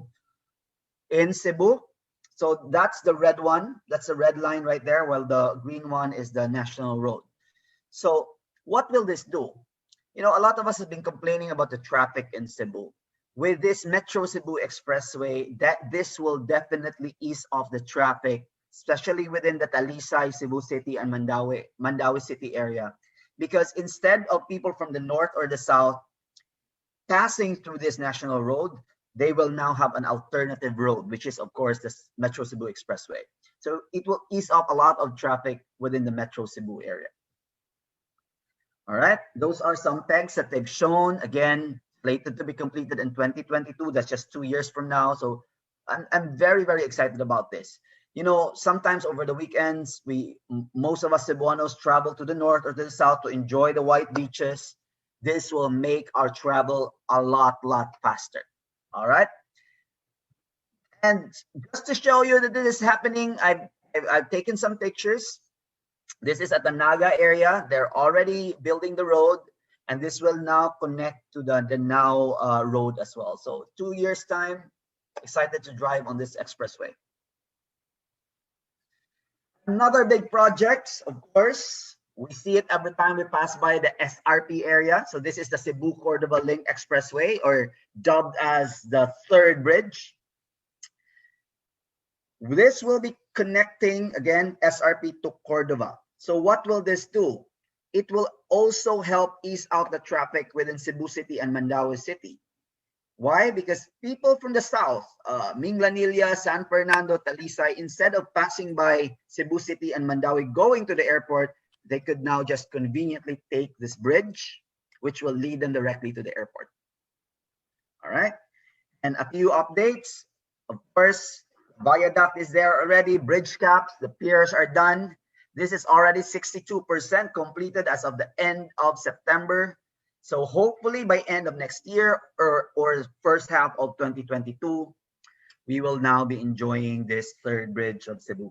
in Cebu. So that's the red one. That's the red line right there, while the green one is the national road. So what will this do? You know, a lot of us have been complaining about the traffic in Cebu. With this Metro Cebu Expressway, this will definitely ease off the traffic, especially within the Talisay, Cebu City, and Mandaue City area. Because instead of people from the north or the south passing through this national road, they will now have an alternative road, which is, of course, the Metro Cebu Expressway. So it will ease off a lot of traffic within the Metro Cebu area. All right, those are some pegs that they've shown. Again, slated to be completed in 2022. That's just 2 years from now. So I'm very, very excited about this. You know, sometimes over the weekends, most of us Cebuanos travel to the north or to the south to enjoy the white beaches. This will make our travel a lot faster. All right. And just to show you that this is happening, I've taken some pictures. This is at the Naga area. They're already building the road, and this will now connect to the Danao road as well. So 2 years time, excited to drive on this expressway. Another big project, of course, we see it every time we pass by the SRP area. So this is the Cebu Cordova Link Expressway, or dubbed as the third bridge. This will be connecting, again, SRP to Cordova. So what will this do? It will also help ease out the traffic within Cebu City and Mandaue City. Why? Because people from the south, Minglanilla, San Fernando, Talisay, instead of passing by Cebu City and Mandaue going to the airport, they could now just conveniently take this bridge, which will lead them directly to the airport. All right. And a few updates. Of course, viaduct is there already, bridge caps, the piers are done. This is already 62% completed as of the end of September. So hopefully by end of next year or first half of 2022, we will now be enjoying this third bridge of Cebu.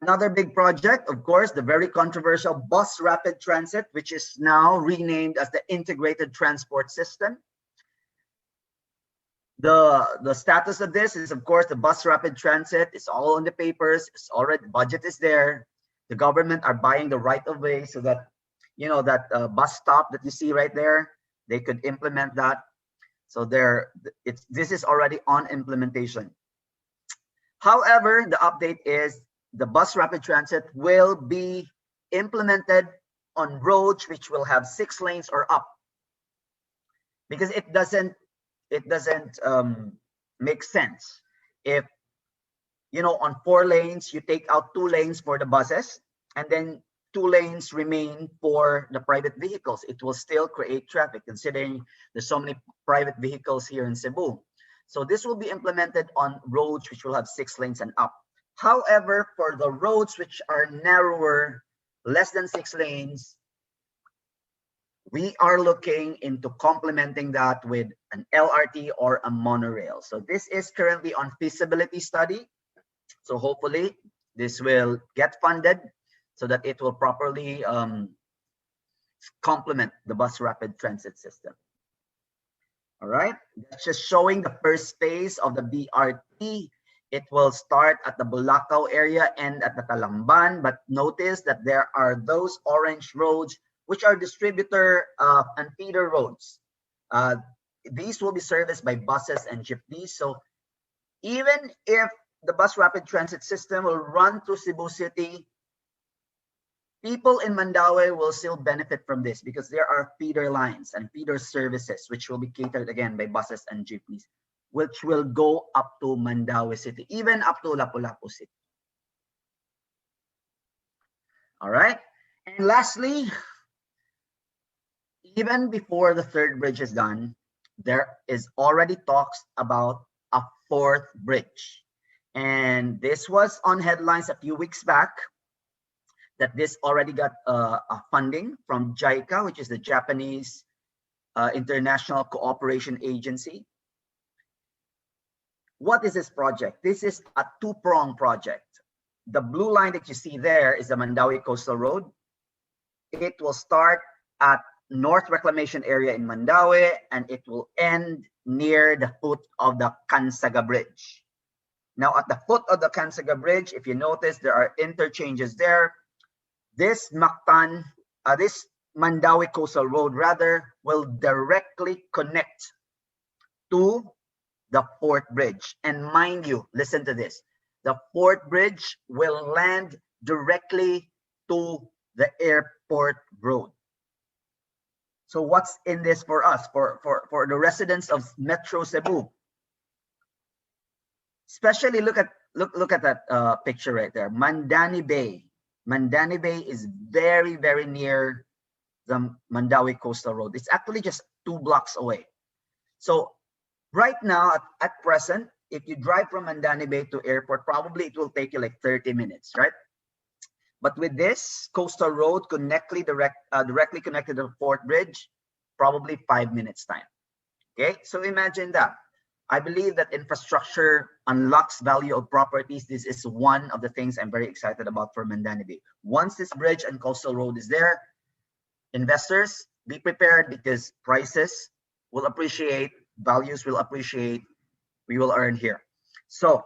Another big project, of course, the very controversial Bus Rapid Transit, which is now renamed as the Integrated Transport System. The status of this is, of course, the Bus Rapid Transit. It's all on the papers. It's already, budget is there. The government are buying the right of way so that, you know, that bus stop that you see right there, they could implement that. So this is already on implementation. However, the update is the Bus Rapid Transit will be implemented on roads which will have 6 lanes or up, because it doesn't make sense if, you know, on 4 lanes you take out 2 lanes for the buses and then 2 lanes remain for the private vehicles. It will still create traffic, considering there's so many private vehicles here in Cebu. So this will be implemented on roads which will have 6 lanes and up. However, for the roads which are narrower, less than 6 lanes, we are looking into complementing that with an LRT or a monorail. So this is currently on feasibility study. So hopefully this will get funded so that it will properly complement the Bus Rapid Transit system. All right, that's just showing the first phase of the BRT. It will start at the Bulacau area and at the Talamban, but notice that there are those orange roads which are distributor and feeder roads. These will be serviced by buses and jeepneys. So even if the Bus Rapid Transit system will run through Cebu City, people in Mandaue will still benefit from this because there are feeder lines and feeder services which will be catered again by buses and jeepneys, which will go up to Mandaue City, even up to Lapu-Lapu City. All right. And lastly, even before the third bridge is done, there is already talks about a fourth bridge. And this was on headlines a few weeks back, that this already got a funding from JICA, which is the Japanese International Cooperation Agency. What is this project? This is a two-pronged project. The blue line that you see there is the Mandawi Coastal Road. It will start at North Reclamation Area in Mandawi, and it will end near the foot of the Kansaga Bridge. Now, at the foot of the Kansaga Bridge, if you notice, there are interchanges there. This this Mandawi Coastal Road, rather, will directly connect to the fourth bridge. And mind you, listen to this. The fourth bridge will land directly to the airport road. So what's in this for us, for the residents of Metro Cebu? Especially look at that picture right there, Mandani Bay. Mandani Bay is very, very near the Mandawi Coastal Road. It's actually just 2 blocks away. So right now, at present, if you drive from Mandani Bay to airport, probably it will take you like 30 minutes, right? But with this coastal road directly connected to the fourth bridge, probably 5 minutes time. Okay, so imagine that. I believe that infrastructure unlocks value of properties. This is one of the things I'm very excited about for Mandani Bay. Once this bridge and coastal road is there, investors, be prepared, because prices will appreciate, values will appreciate, we will earn here. So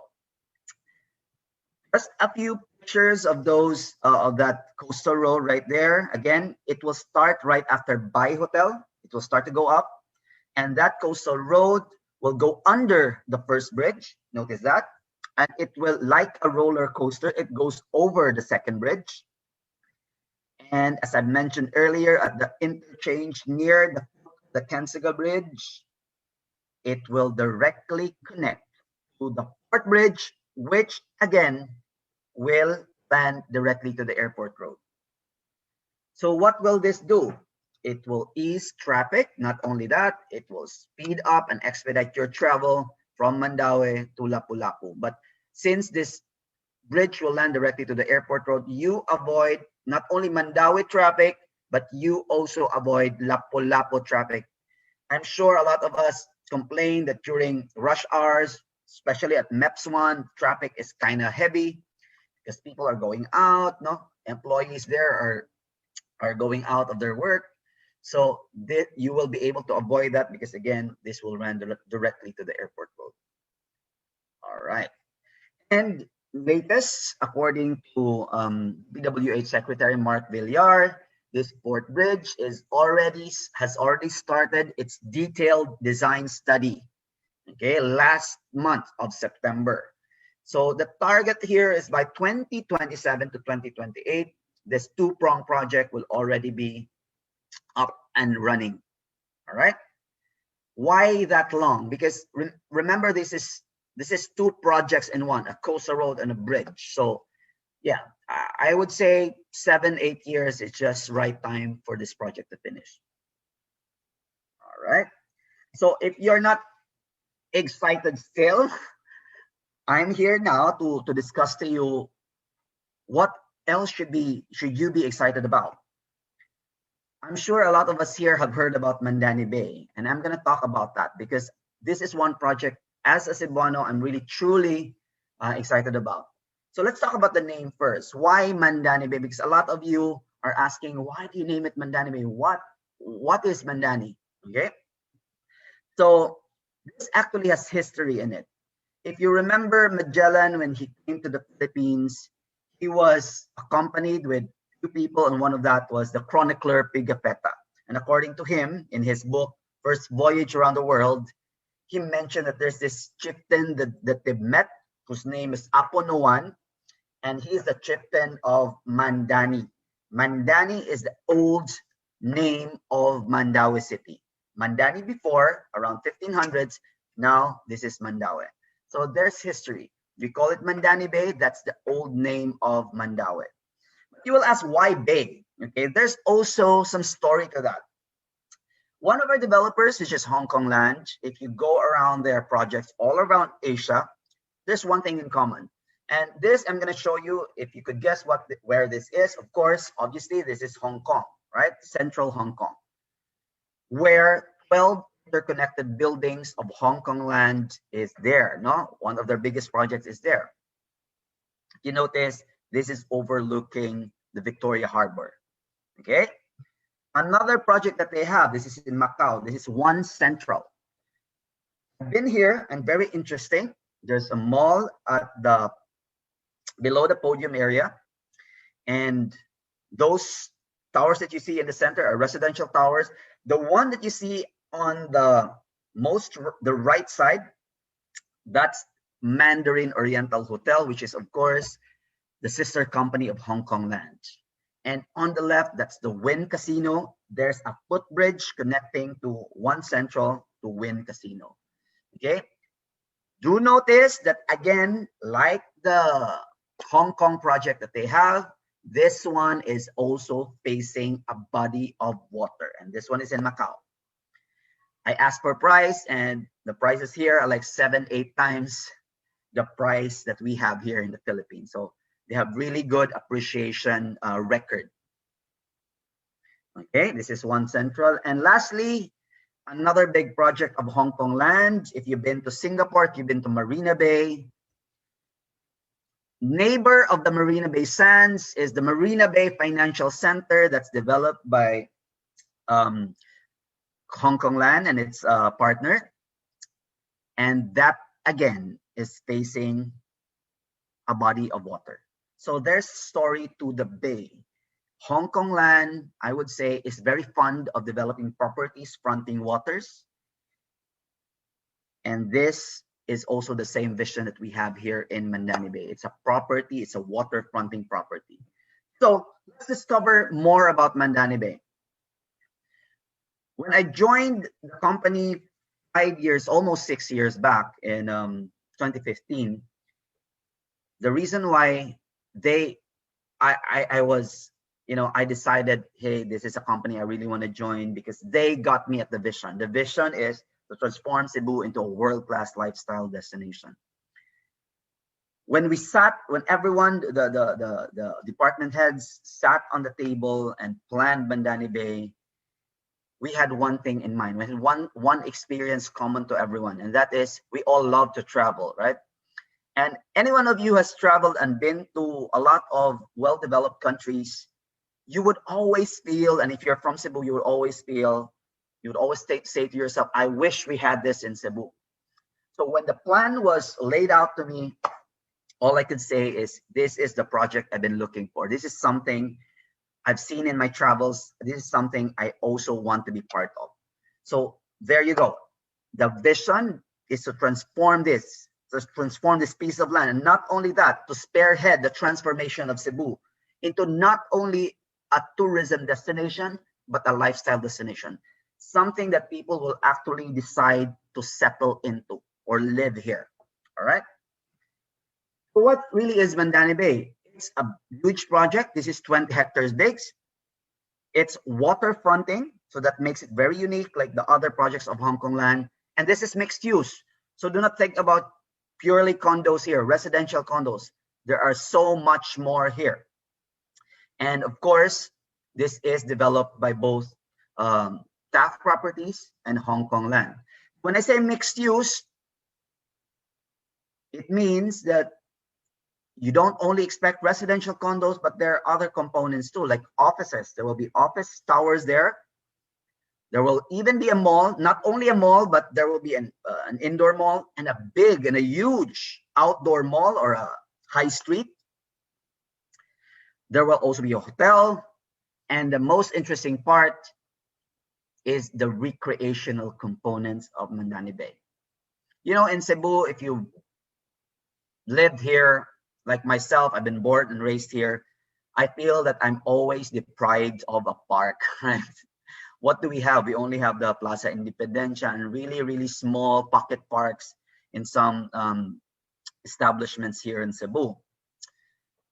just a few pictures of those of that coastal road right there. Again, it will start right after Bay Hotel. It will start to go up, and that coastal road will go under the first bridge. Notice that. And it will, like a roller coaster, it goes over the second bridge. And as I mentioned earlier, at the interchange near the Kansaga Bridge, it will directly connect to the fourth bridge, which again will land directly to the airport road. So what will this do? It will ease traffic. Not only that, it will speed up and expedite your travel from Mandawi to Lapu-Lapu. But since this bridge will land directly to the airport road, you avoid not only Mandawi traffic, but you also avoid Lapu-Lapu traffic. I'm sure a lot of us complain that during rush hours, especially at MEPS 1, traffic is kind of heavy because people are going out, no? Employees there are going out of their work. So you will be able to avoid that, because again, this will run directly to the airport road. All right. And latest, according to BWH Secretary Mark Villar, this fourth bridge has already started its detailed design study, okay, last month of September. So the target here is by 2027 to 2028, this two-pronged project will already be up and running. All right. Why that long? Because remember, this is 2 projects in one, a coastal road and a bridge. So yeah, I would say 7-8 years is just right time for this project to finish. All right. So if you're not excited still, I'm here now to discuss to you what else should you be excited about. I'm sure a lot of us here have heard about Mandani Bay, and I'm going to talk about that because this is one project as a Cebuano I'm really truly excited about. So let's talk about the name first. Why Mandani Bay? Because a lot of you are asking, why do you name it Mandani Bay? What is Mandani? Okay. So this actually has history in it. If you remember Magellan, when he came to the Philippines, he was accompanied with 2 people, and one of that was the chronicler Pigafetta. And according to him, in his book, First Voyage Around the World, he mentioned that there's this chieftain that they've met, whose name is Aponoan, and he's the chieftain of Mandani. Mandani is the old name of Mandawi City. Mandani before, around 1500s, now this is Mandawi. So there's history. We call it Mandani Bay, that's the old name of Mandawi. You will ask, why Bay? Okay, there's also some story to that. One of our developers, which is Hong Kong Land, if you go around their projects all around Asia, there's one thing in common. And this I'm going to show you, if you could guess where this is. Of course, obviously, this is Hong Kong, right? Central Hong Kong, where 12 interconnected buildings of Hong Kong Land is there. No, one of their biggest projects is there. You notice this is overlooking the Victoria Harbor. Okay. Another project that they have, this is in Macau. This is One Central. I've been here and very interesting. There's a mall at the below the podium area, and those towers that you see in the center are residential towers. The one that you see on the right side, that's Mandarin Oriental Hotel, which is of course the sister company of Hong Kong Land. And on the left, that's the Wynn Casino. There's a footbridge connecting to One Central to Wynn Casino. Okay. Do notice that again, like the Hong Kong project that they have, this one is also facing a body of water. And this one is in Macau. I asked for price, and the prices here are like 7-8 times the price that we have here in the Philippines. So they have really good appreciation record. Okay, this is One Central. And lastly, another big project of Hong Kong Land. If you've been to Singapore, if you've been to Marina Bay, neighbor of the Marina Bay Sands is the Marina Bay Financial Center that's developed by Hong Kong Land and its partner. And that, again, is facing a body of water. So there's story to the bay. Hong Kong Land, I would say, is very fond of developing properties fronting waters. And this is also the same vision that we have here in Mandani Bay. It's a property, it's a water fronting property. So let's discover more about Mandani Bay. When I joined the company 5 years, almost 6 years back in 2015, the reason why I decided, hey, this is a company I really want to join because they got me at the vision. The vision is to transform Cebu into a world-class lifestyle destination. When everyone, the department heads sat on the table and planned Mandani Bay, we had one thing in mind. We had one experience common to everyone, and that is we all love to travel, right? And any one of you has traveled and been to a lot of well-developed countries, you would always feel, and if you're from Cebu, you would always say to yourself, I wish we had this in Cebu. So when the plan was laid out to me, all I could say is, this is the project I've been looking for. This is something I've seen in my travels. This is something I also want to be part of. So there you go. The vision is to transform this piece of land. And not only that, to spearhead the transformation of Cebu into not only a tourism destination, but a lifestyle destination. Something that people will actually decide to settle into or live here. All right. So what really is Mandani Bay? It's a huge project. This is 20 hectares big. It's waterfronting, so that makes it very unique, like the other projects of Hong Kong Land. And this is mixed use. So do not think about purely condos here, residential condos. There are so much more here. And of course, this is developed by both TAF Properties and Hong Kong Land. When I say mixed use, it means that you don't only expect residential condos, but there are other components too, like offices. There will be office towers there. There will even be a mall, not only a mall, but there will be an indoor mall and a big and a huge outdoor mall or a high street. There will also be a hotel. And the most interesting part is the recreational components of Mandani Bay. You know, in Cebu, if you lived here, like myself, I've been born and raised here, I feel that I'm always deprived of a park, right? What do we have? We only have the Plaza Independencia and really, really small pocket parks in some establishments here in Cebu.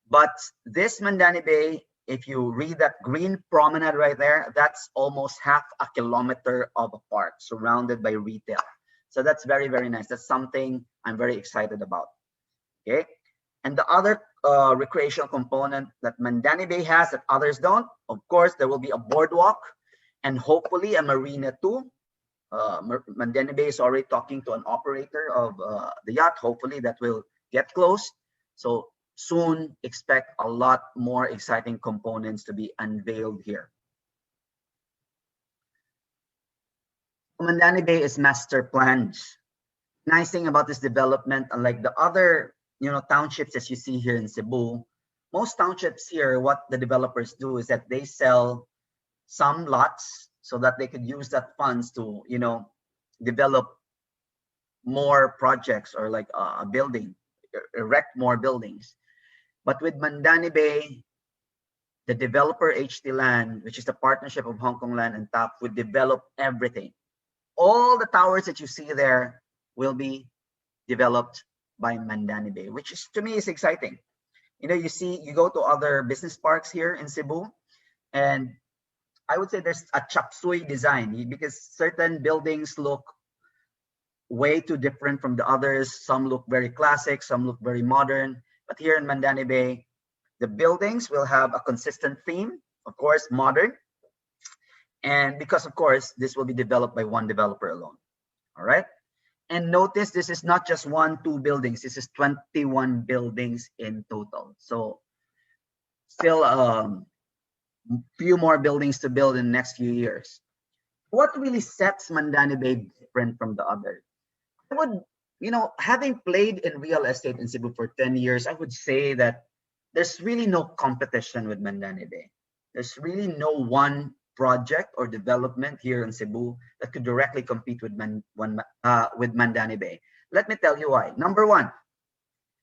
But this Mandani Bay if you read that green promenade right there, that's almost half a kilometer of a park surrounded by retail. So that's very, very nice. That's something I'm very excited about. Okay. And the other recreational component that Mandani Bay has that others don't, of course, there will be a boardwalk and hopefully a marina too. Mandani Bay is already talking to an operator of the yacht. Hopefully that will get close. So soon expect a lot more exciting components to be unveiled here. Mandani Bay is master planned. Nice thing about this development, unlike the other townships as you see here in Cebu, most townships here, what the developers do is that they sell some lots so that they could use that funds to develop more projects or like a building, erect more buildings. But with Mandani Bay, the developer HT Land, which is the partnership of Hong Kong Land and TAP, would develop everything. All the towers that you see there will be developed by Mandani Bay, which is, to me, is exciting. You go to other business parks here in Cebu, and I would say there's a chop suey design because certain buildings look way too different from the others. Some look very classic, some look very modern. But here in Mandani Bay, the buildings will have a consistent theme, of course, modern. And because, of course, this will be developed by one developer alone. All right. And notice this is not just 1, 2 buildings. This is 21 buildings in total. So still few more buildings to build in the next few years. What really sets Mandani Bay different from the others? I would, having played in real estate in Cebu for 10 years, I would say that there's really no competition with Mandani Bay. There's really no one project or development here in Cebu that could directly compete with Mandani Bay. Let me tell you why. Number one,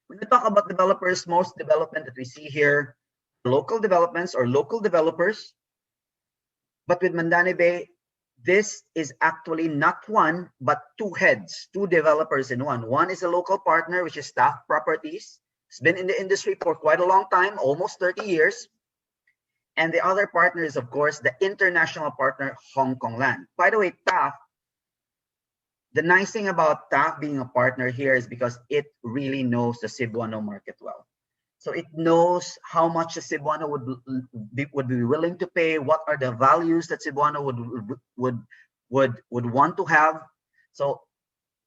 when we talk about developers, most development that we see here, local developments or local developers. But with Mandani Bay, this is actually not one, but two heads, two developers in one. One is a local partner, which is Staff Properties. It's been in the industry for quite a long time, almost 30 years. And the other partner is, of course, the international partner, Hong Kong Land. By the way, TAF, the nice thing about TAF being a partner here is because it really knows the Cebuano market well. So it knows how much the Cebuano would be willing to pay, what are the values that Cebuano would want to have. So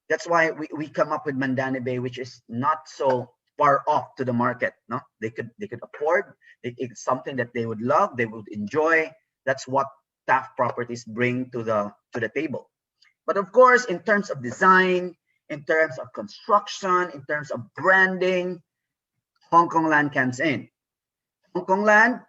that's why we come up with Mandani Bay, which is not so far off to the market. No, they could afford. It's something that they would love, they would enjoy. That's what TAF Properties bring to the table. But of course, in terms of design, in terms of construction, in terms of branding, Hong Kong Land comes in. Hong Kong Land,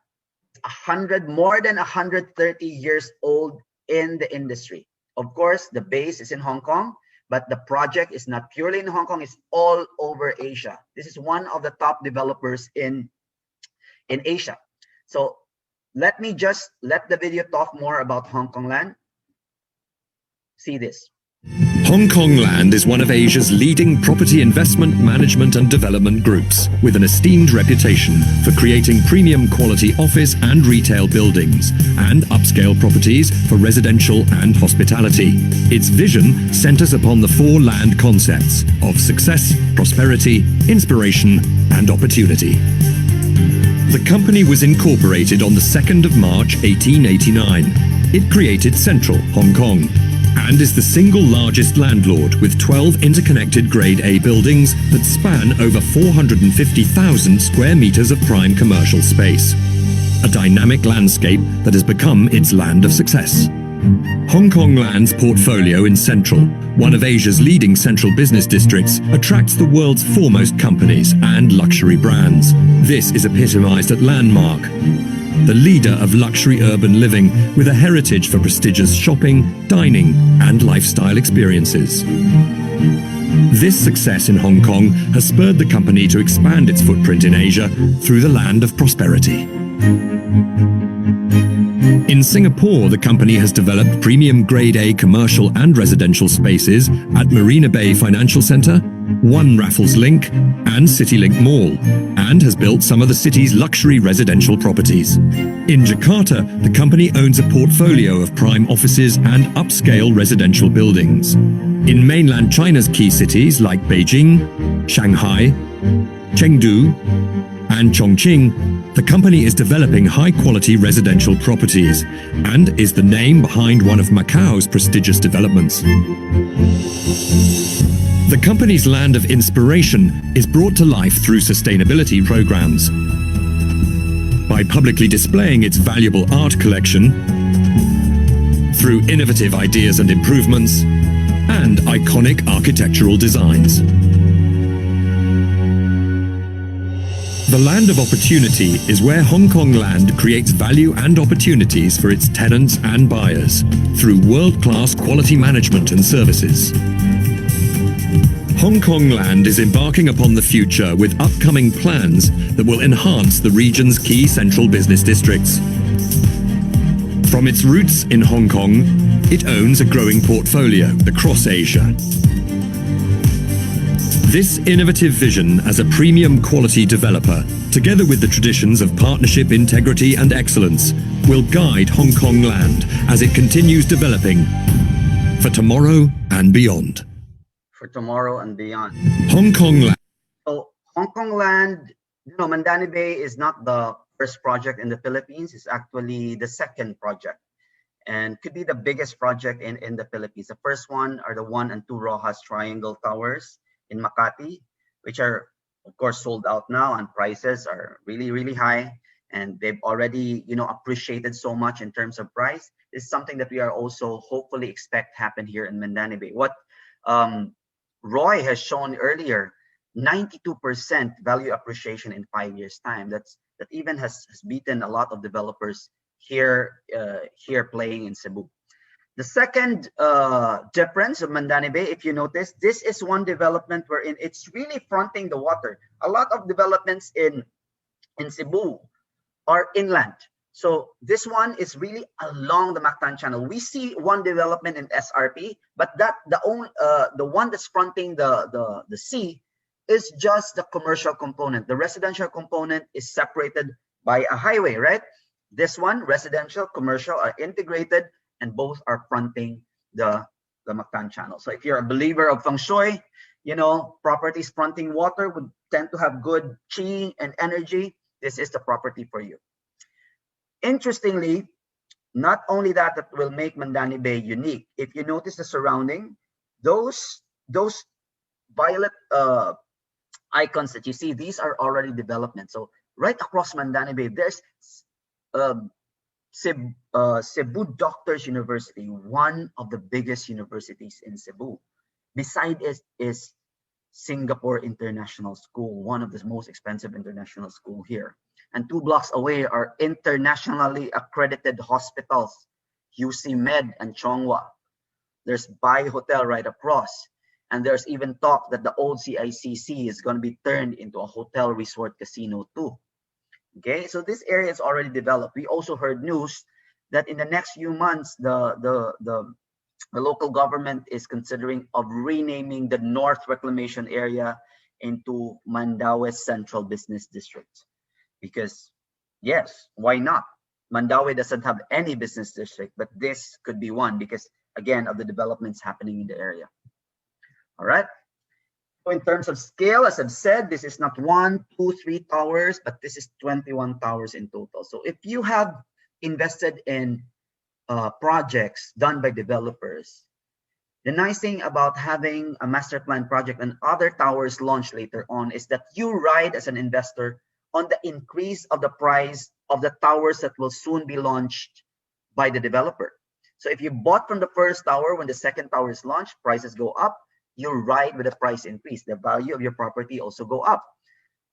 more than 130 years old in the industry. Of course, the base is in Hong Kong, but the project is not purely in Hong Kong, it's all over Asia. This is one of the top developers in Asia. So let me just let the video talk more about Hong Kong Land. See this. Hong Kong Land is one of Asia's leading property investment, management and development groups, with an esteemed reputation for creating premium quality office and retail buildings and upscale properties for residential and hospitality. Its vision centers upon the 4 land concepts of success, prosperity, inspiration and opportunity. The company was incorporated on the 2nd of March 1889. It created Central Hong Kong and is the single largest landlord with 12 interconnected Grade A buildings that span over 450,000 square meters of prime commercial space. A dynamic landscape that has become its land of success. Hong Kong Land's portfolio in Central, one of Asia's leading central business districts, attracts the world's foremost companies and luxury brands. This is epitomized at Landmark, the leader of luxury urban living with a heritage for prestigious shopping, dining, and lifestyle experiences. This success in Hong Kong has spurred the company to expand its footprint in Asia through the land of prosperity. In Singapore, the company has developed premium Grade A commercial and residential spaces at Marina Bay Financial Centre, One Raffles Link, and CityLink Mall, and has built some of the city's luxury residential properties. In Jakarta, the company owns a portfolio of prime offices and upscale residential buildings. In mainland China's key cities like Beijing, Shanghai, Chengdu, and Chongqing, the company is developing high-quality residential properties and is the name behind one of Macau's prestigious developments. The company's land of inspiration is brought to life through sustainability programs. By publicly displaying its valuable art collection, through innovative ideas and improvements, and iconic architectural designs. The land of opportunity is where Hong Kong Land creates value and opportunities for its tenants and buyers through world-class quality management and services. Hong Kong Land is embarking upon the future with upcoming plans that will enhance the region's key central business districts. From its roots in Hong Kong, it owns a growing portfolio across Asia. This innovative vision as a premium quality developer, together with the traditions of partnership, integrity and excellence, will guide Hong Kong Land as it continues developing for tomorrow and beyond. For tomorrow and beyond. Hong Kong Land. So Hong Kong Land, Mandani Bay is not the first project in the Philippines. It's actually the second project and could be the biggest project in the Philippines. The first one are the 1 and 2 Rojas Triangle Towers in Makati, which are of course sold out now, and prices are really, really high. And they've already, appreciated so much in terms of price. It's something that we are also hopefully expect happen here in Mandani Bay. What Roy has shown earlier, 92% value appreciation in 5 years' time. That even has beaten a lot of developers here playing in Cebu. The second difference of Mandani Bay, if you notice, this is one development wherein it's really fronting the water. A lot of developments in Cebu are inland. So this one is really along the Mactan Channel. We see one development in SRP, but the one that's fronting the sea is just the commercial component. The residential component is separated by a highway, right? This one, residential, commercial are integrated, and both are fronting the Mactan Channel. So if you're a believer of feng shui, properties fronting water would tend to have good chi and energy. This is the property for you. Interestingly, not only that will make Mandani Bay unique. If you notice the surrounding, those violet icons that you see, these are already development. So right across Mandani Bay, there's Cebu Doctors University, one of the biggest universities in Cebu. Beside it is Singapore International School, one of the most expensive international school here. And 2 blocks away are internationally accredited hospitals, UC Med and Chonghua. There's Bai Hotel right across. And there's even talk that the old CICC is going to be turned into a hotel resort casino too. Okay, so this area is already developed. We also heard news that in the next few months, the local government is considering of renaming the North Reclamation Area into Mandaue Central Business District. Because yes, why not? Mandaue doesn't have any business district, but this could be one because again of the developments happening in the area. All right. So in terms of scale, as I've said, this is not 1, 2, 3 towers, but this is 21 towers in total. So if you have invested in projects done by developers, the nice thing about having a master plan project and other towers launched later on is that you ride as an investor on the increase of the price of the towers that will soon be launched by the developer. So if you bought from the first tower, when the second tower is launched, prices go up. You ride with the price increase. The value of your property also go up.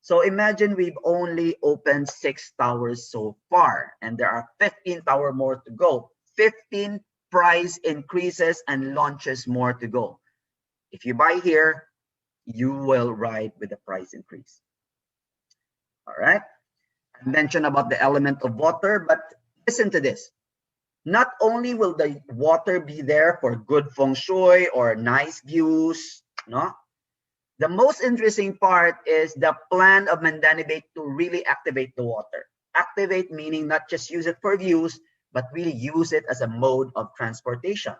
So imagine we've only opened 6 towers so far, and there are 15 towers more to go. 15 price increases and launches more to go. If you buy here, you will ride with the price increase. All right. I mentioned about the element of water, but listen to this. Not only will the water be there for good feng shui or nice views, no, The most interesting part is the plan of Mandani Bay to really activate the water. Activate meaning not just use it for views, but really use it as a mode of transportation.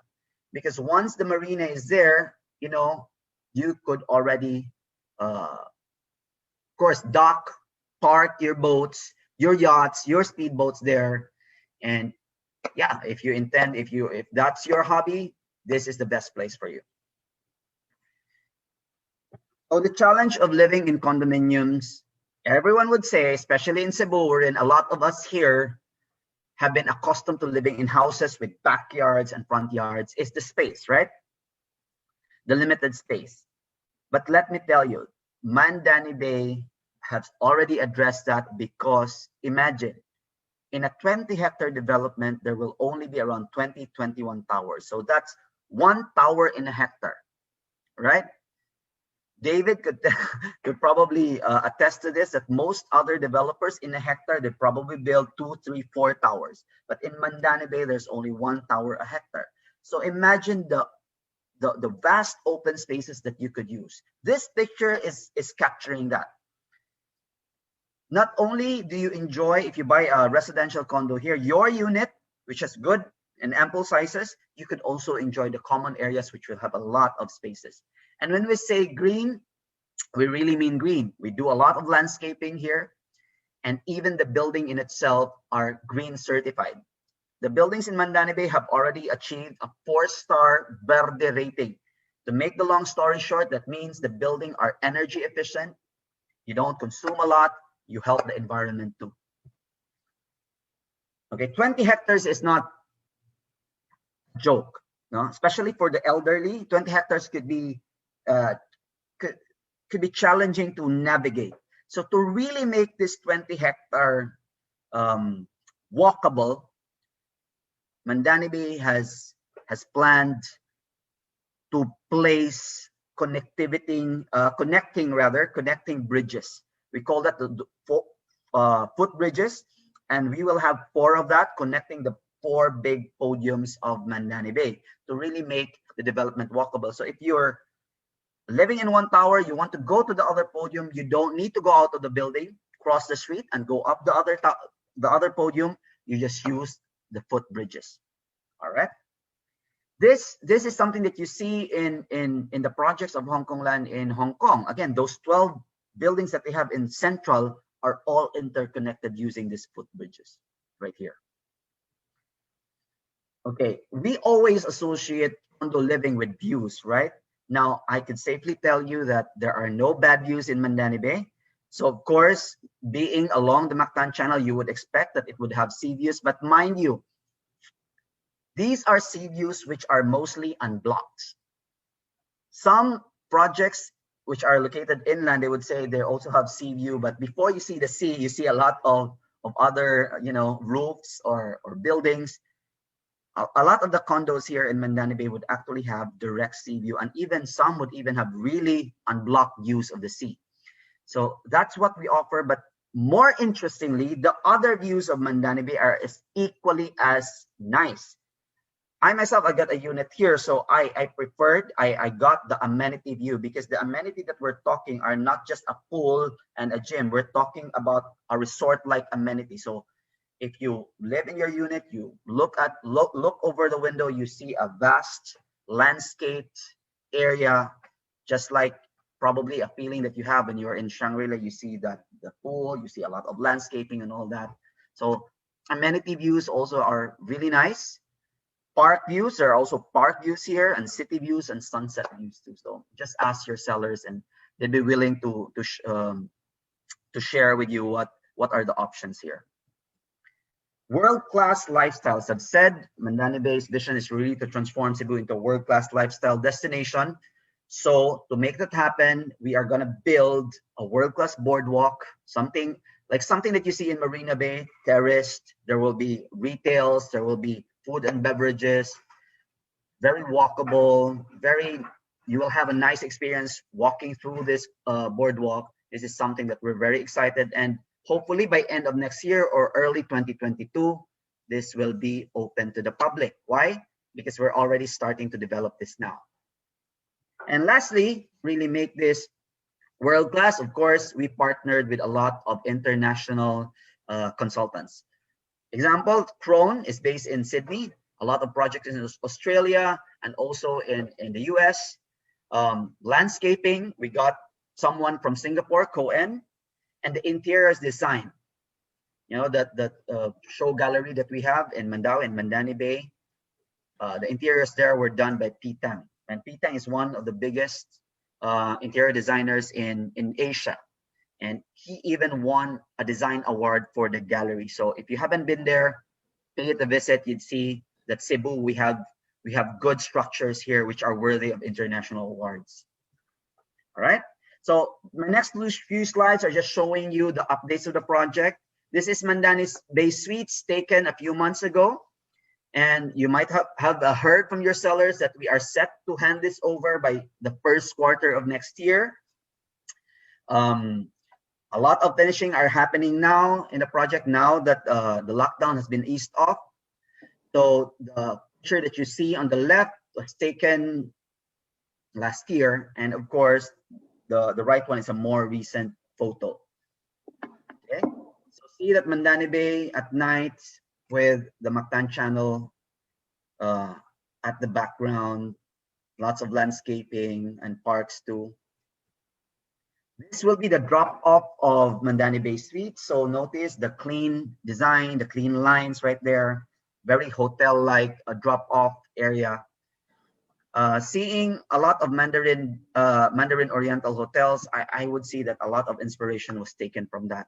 Because once the marina is there, you know, you could already, of course, dock, park your boats, your yachts, your speedboats there. And yeah, if you intend, if that's your hobby, this is the best place for you. So the challenge of living in condominiums, everyone would say, especially in Cebu, wherein a lot of us here have been accustomed to living in houses with backyards and front yards, is the space, right? The limited space. But let me tell you, Mandani Bay has already addressed that, because imagine, in a 20-hectare development, there will only be around 21 towers. So that's 1 tower in a hectare, right? David could probably attest to this, that most other developers in a hectare, they probably build 2, 3, 4 towers. But in Mandani Bay, there's only 1 tower a hectare. So imagine the vast open spaces that you could use. This picture is capturing that. Not only do you enjoy, if you buy a residential condo here, your unit, which has good and ample sizes, you could also enjoy the common areas, which will have a lot of spaces. And when we say green, we really mean green. We do a lot of landscaping here, and even the building in itself are green certified. The buildings in Mandani Bay have already achieved a 4-star Verde rating. To make the long story short, that means the building are energy efficient. You don't consume a lot. You help the environment too. Okay, 20 hectares is not a joke, no? Especially for the elderly. 20 hectares could be could be challenging to navigate. So to really make this 20-hectare walkable, Mandani Bay has planned to place connecting bridges. We call that the foot bridges, and we will have 4 of that connecting the 4 big podiums of Mandani Bay to really make the development walkable. So if you're living in 1 tower, you want to go to the other podium, you don't need to go out of the building, cross the street, and go up the other podium. You just use the foot bridges. All right. This is something that you see in the projects of Hong Kong Land in Hong Kong. Again, those 12 buildings that they have in Central are all interconnected using these foot bridges right here. Okay, we always associate condo living with views, right? Now, I could safely tell you that there are no bad views in Mandani Bay. So, of course, being along the Mactan Channel, you would expect that it would have sea views. But mind you, these are sea views which are mostly unblocked. Some projects which are located inland, they would say they also have sea view. But before you see the sea, you see a lot of other, roofs or buildings. A lot of the condos here in Mandani Bay would actually have direct sea view, and even some would even have really unblocked views of the sea. So that's what we offer. But more interestingly, the other views of Mandani Bay are equally as nice. I myself, I got a unit here, so I got the amenity view, because the amenity that we're talking are not just a pool and a gym. We're talking about a resort-like amenity. So if you live in your unit, you look over the window, you see a vast landscaped area, just like probably a feeling that you have when you're in Shangri-La. You see that the pool, you see a lot of landscaping and all that. So amenity views also are really nice. Park views, there are also park views here, and city views and sunset views too. So just ask your sellers, and they'd be willing to share with you what are the options here. World-class lifestyles. I've said Mandani Bay's vision is really to transform Cebu into a world-class lifestyle destination. So to make that happen, we are going to build a world-class boardwalk, something that you see in Marina Bay, terraced. There will be retails, there will be food and beverages, very walkable, you will have a nice experience walking through this boardwalk. This is something that we're very excited, and hopefully by end of next year or early 2022, this will be open to the public. Why? Because we're already starting to develop this now. And lastly, really make this World class, of course, we partnered with a lot of international consultants. Example, Crone is based in Sydney. A lot of projects in Australia and also in the US. Landscaping, we got someone from Singapore, Cohen, and the interiors design. You know, that show gallery that we have in Mandao, in Mandani Bay. The interiors there were done by Pitang. And Pitang is one of the biggest interior designers in Asia. And he even won a design award for the gallery. So if you haven't been there, pay it a visit, you'd see that Cebu, we have good structures here which are worthy of international awards. All right. So my next few slides are just showing you the updates of the project. This is Mandani Bay Suites taken a few months ago. And you might have heard from your sellers that we are set to hand this over by the first quarter of next year. A lot of finishing are happening now in the project now that the lockdown has been eased off. So the picture that you see on the left was taken last year. And of course, the right one is a more recent photo. Okay, so see that Mandani Bay at night with the Mactan Channel at the background, lots of landscaping and parks too. This will be the drop-off of Mandani Bay Suites. So notice the clean design, the clean lines right there, very hotel-like drop-off area. Seeing a lot of Mandarin Oriental hotels, I would see that a lot of inspiration was taken from that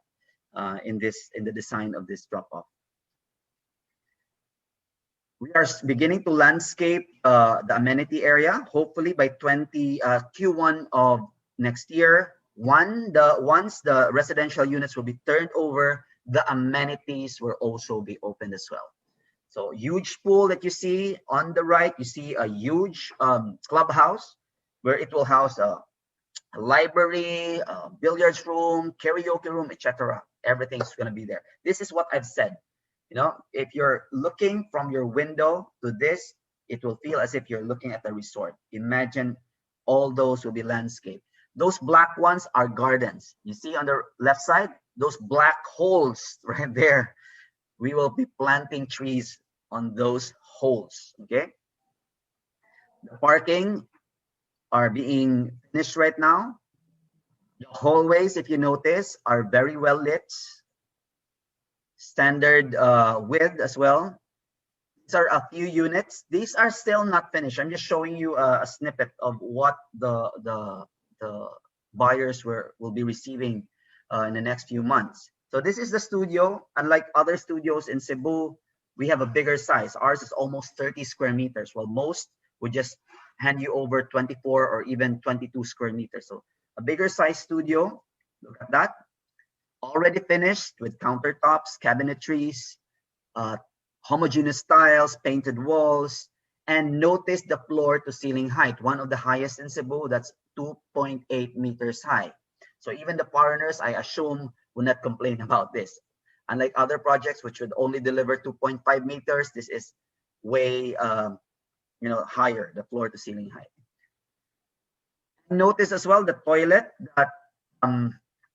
in the design of this drop-off. We are beginning to landscape the amenity area, hopefully by Q1 of next year. Once the residential units will be turned over, the amenities will also be opened as well. So huge pool that you see on the right, you see a huge clubhouse where it will house a library, a billiards room, karaoke room, etc. Everything's going to be there. This is what I've said. You know, if you're looking from your window to this, it will feel as if you're looking at a resort. Imagine all those will be landscaped. Those black ones are gardens. You see on the left side, those black holes right there. We will be planting trees on those holes, okay? The parking are being finished right now. The hallways, if you notice, are very well lit. Standard width as well. These are a few units. These are still not finished. I'm just showing you a snippet of what the buyers will be receiving in the next few months. So this is the studio. Unlike other studios in Cebu, we have a bigger size. Ours is almost 30 square meters, while most would just hand you over 24 or even 22 square meters. So a bigger size studio. Look at that. Already finished with countertops, cabinetries, homogeneous tiles, painted walls, and notice the floor to ceiling height, one of the highest in Cebu. That's 2.8 meters high. So even the foreigners, I assume, will not complain about this. Unlike other projects which would only deliver 2.5 meters, this is way higher, the floor to ceiling height. Notice as well the toilet that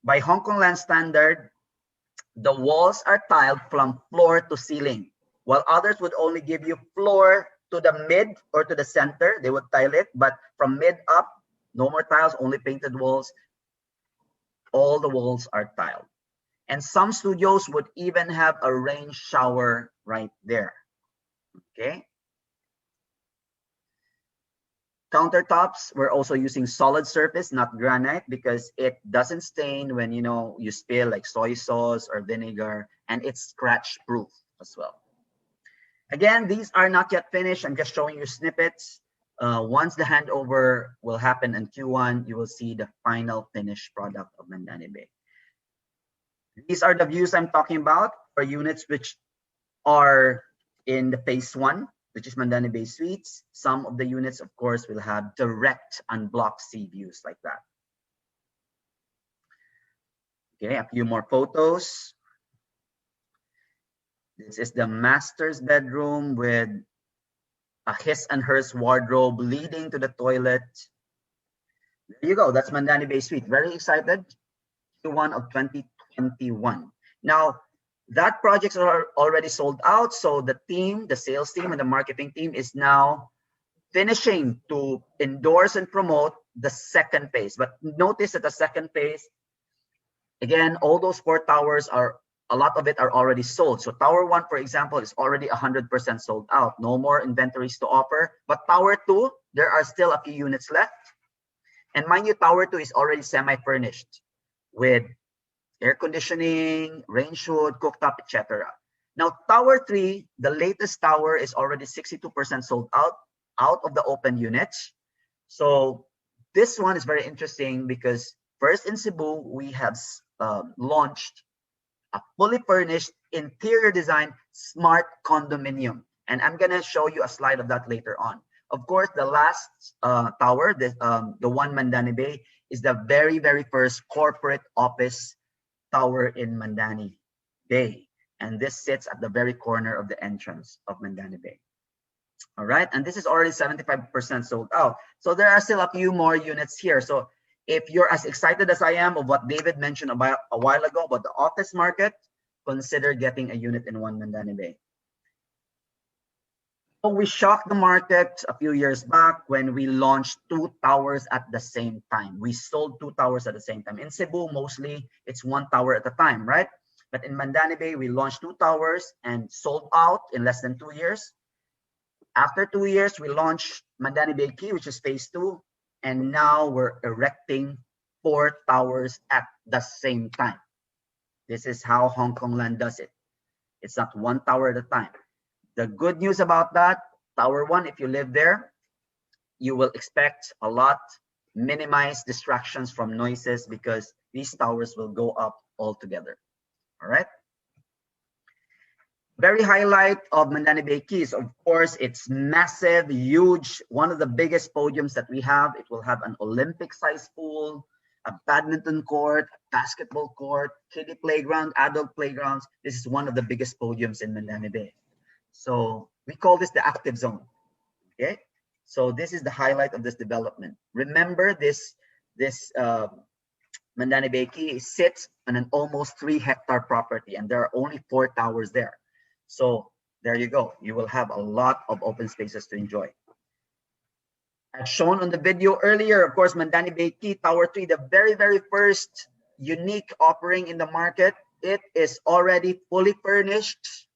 by Hong Kong land standard, the walls are tiled from floor to ceiling, while others would only give you floor to the mid or to the center. They would tile it, but from mid up, no more tiles, only painted walls. All the walls are tiled. And some studios would even have a rain shower right there. Okay. Countertops, we're also using solid surface, not granite, because it doesn't stain when you spill like soy sauce or vinegar, and it's scratch proof as well. Again, these are not yet finished. I'm just showing you snippets. Once the handover will happen in Q1, you will see the final finished product of Mandani Bay. These are the views I'm talking about for units which are in the phase 1, which is Mandani Bay Suites. Some of the units, of course, will have direct unblocked sea views like that. Okay, a few more photos. This is the master's bedroom with a his and hers wardrobe leading to the toilet. There you go. That's Mandani Bay Suite. Very excited. Q1 of 2021. Now, that projects are already sold out. So the team, the sales team and the marketing team is now finishing to endorse and promote the second phase. But notice that the second phase, again, all those 4 towers are, a lot of it are already sold. So Tower 1, for example, is already 100% sold out. No more inventories to offer. But Tower 2, there are still a few units left. And mind you, Tower 2 is already semi-furnished with air conditioning, rain shoot, cooktop, etc. Now, Tower 3, the latest tower, is already 62% sold out of the open units. So this one is very interesting because first in Cebu, we have launched a fully furnished interior design smart condominium. And I'm going to show you a slide of that later on. Of course, the last tower, the one Mandani Bay, is the very, very first corporate office tower in Mandani Bay. And this sits at the very corner of the entrance of Mandani Bay. All right, and this is already 75% sold out. So there are still a few more units here. So if you're as excited as I am of what David mentioned about a while ago about the office market, consider getting a unit in one Mandani Bay. So we shocked the market a few years back when we launched 2 towers at the same time. We sold 2 towers at the same time. In Cebu, mostly it's 1 tower at a time, right? But in Mandani Bay, we launched 2 towers and sold out in less than 2 years. After 2 years, we launched Mandani Bay Key, which is phase 2. And now we're erecting 4 towers at the same time. This is how Hong Kong Land does it. It's not 1 tower at a time. The good news about that, Tower 1, if you live there, you will expect a lot, minimize distractions from noises because these towers will go up all together. All right. Very highlight of Mandani Bay Keys, of course, it's massive, huge, one of the biggest podiums that we have. It will have an Olympic-sized pool, a badminton court, a basketball court, kiddie playground, adult playgrounds. This is one of the biggest podiums in Mandani Bay. So we call this the active zone. Okay, so this is the highlight of this development. Remember, this Mandani Bay Key sits on an almost 3-hectare property, and there are only 4 towers there. So there you go. You will have a lot of open spaces to enjoy. As shown on the video earlier, of course, Mandani Bay Key Tower 3, the very, very first unique offering in the market. It is already fully furnished.